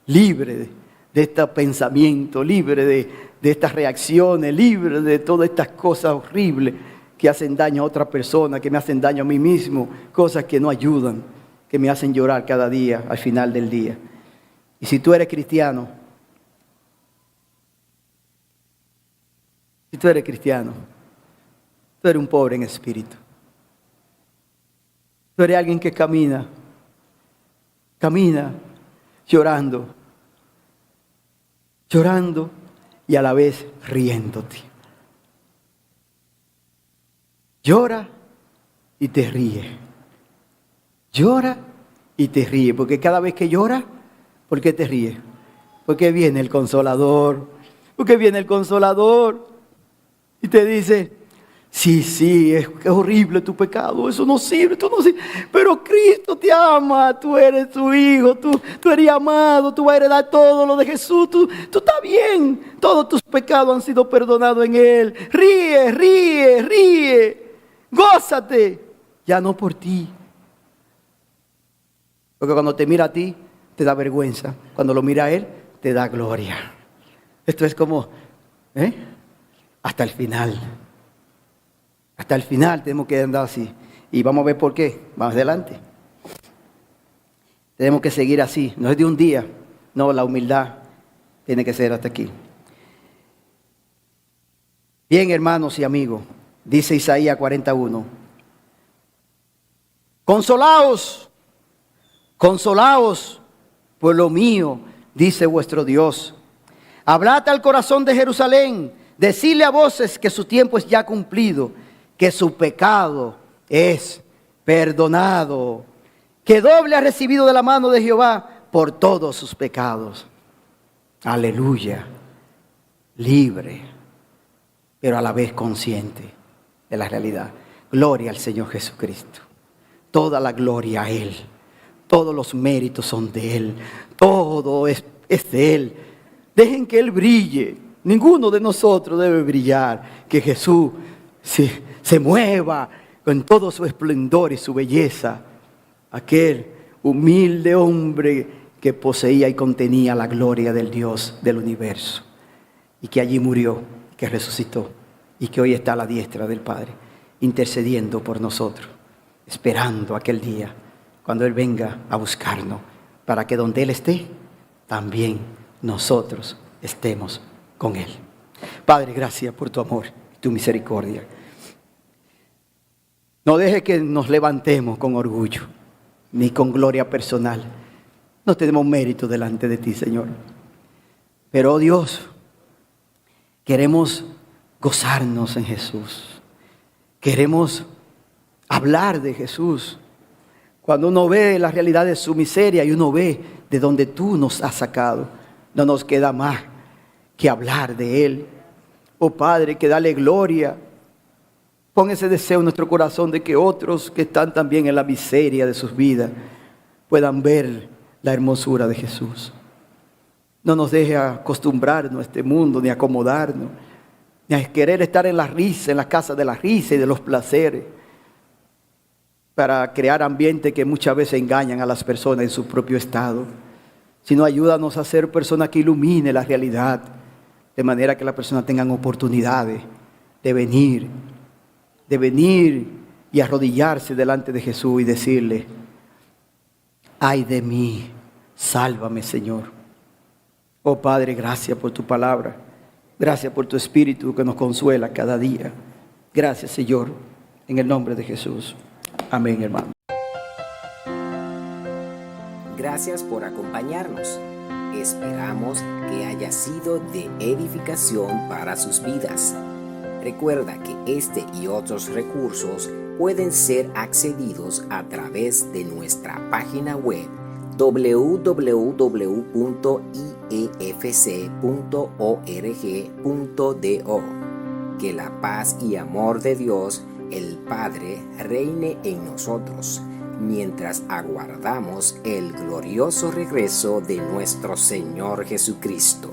libre de este pensamiento, libre de estas reacciones, libre de todas estas cosas horribles que hacen daño a otra persona, que me hacen daño a mí mismo, cosas que no ayudan, que me hacen llorar cada día al final del día. Y si tú eres cristiano, tú eres un pobre en espíritu. Tú eres alguien que camina llorando y a la vez riéndote. Llora y te ríe. Llora y te ríe. Porque cada vez que llora, ¿por qué te ríe? Porque viene el Consolador. Porque viene el Consolador y te dice, sí, es horrible tu pecado, eso no sirve, pero Cristo te ama, tú eres su hijo, tú eres amado, tú vas a heredar todo lo de Jesús, tú estás bien, todos tus pecados han sido perdonados en Él. Ríe, gózate, ya no por ti. Porque cuando te mira a ti, te da vergüenza, cuando lo mira a Él, te da gloria. Esto es como, hasta el final. Hasta el final tenemos que andar así. Y vamos a ver por qué, más adelante. Tenemos que seguir así, no es de un día. No, la humildad tiene que ser hasta aquí. Bien, hermanos y amigos, dice Isaías 41. Consolaos, pueblo mío, dice vuestro Dios. Hablad al corazón de Jerusalén, decidle a voces que su tiempo es ya cumplido, que su pecado es perdonado, que doble ha recibido de la mano de Jehová por todos sus pecados. Aleluya, libre, pero a la vez consciente de la realidad. Gloria al Señor Jesucristo. Toda la gloria a Él. Todos los méritos son de Él. Todo es de Él. Dejen que Él brille. Ninguno de nosotros debe brillar. Que Jesús se mueva con todo su esplendor y su belleza. Aquel humilde hombre que poseía y contenía la gloria del Dios del universo. Y que allí murió, que resucitó. Y que hoy está a la diestra del Padre, intercediendo por nosotros. Esperando aquel día, cuando Él venga a buscarnos. Para que donde Él esté, también nosotros estemos con Él. Padre, gracias por tu amor y tu misericordia. No deje que nos levantemos con orgullo, ni con gloria personal. No tenemos mérito delante de ti, Señor. Pero, oh Dios, queremos gozarnos en Jesús. Queremos hablar de Jesús. Cuando uno ve la realidad de su miseria y uno ve de donde tú nos has sacado, no nos queda más que hablar de Él. Oh Padre, que dale gloria. Pon ese deseo en nuestro corazón de que otros que están también en la miseria de sus vidas puedan ver la hermosura de Jesús. No nos deje acostumbrarnos a este mundo, ni acomodarnos, ni a querer estar en la risa, en la casa de la risa y de los placeres, para crear ambientes que muchas veces engañan a las personas en su propio estado. Sino ayúdanos a ser personas que iluminen la realidad, de manera que las personas tengan oportunidades de venir y arrodillarse delante de Jesús y decirle: ay de mí, sálvame, Señor. Oh Padre, gracias por tu palabra. Gracias por tu Espíritu que nos consuela cada día. Gracias, Señor, en el nombre de Jesús. Amén, hermano. Gracias por acompañarnos. Esperamos que haya sido de edificación para sus vidas. Recuerda que este y otros recursos pueden ser accedidos a través de nuestra página web www.iefc.org.do. Que la paz y amor de Dios, el Padre, reine en nosotros, mientras aguardamos el glorioso regreso de nuestro Señor Jesucristo.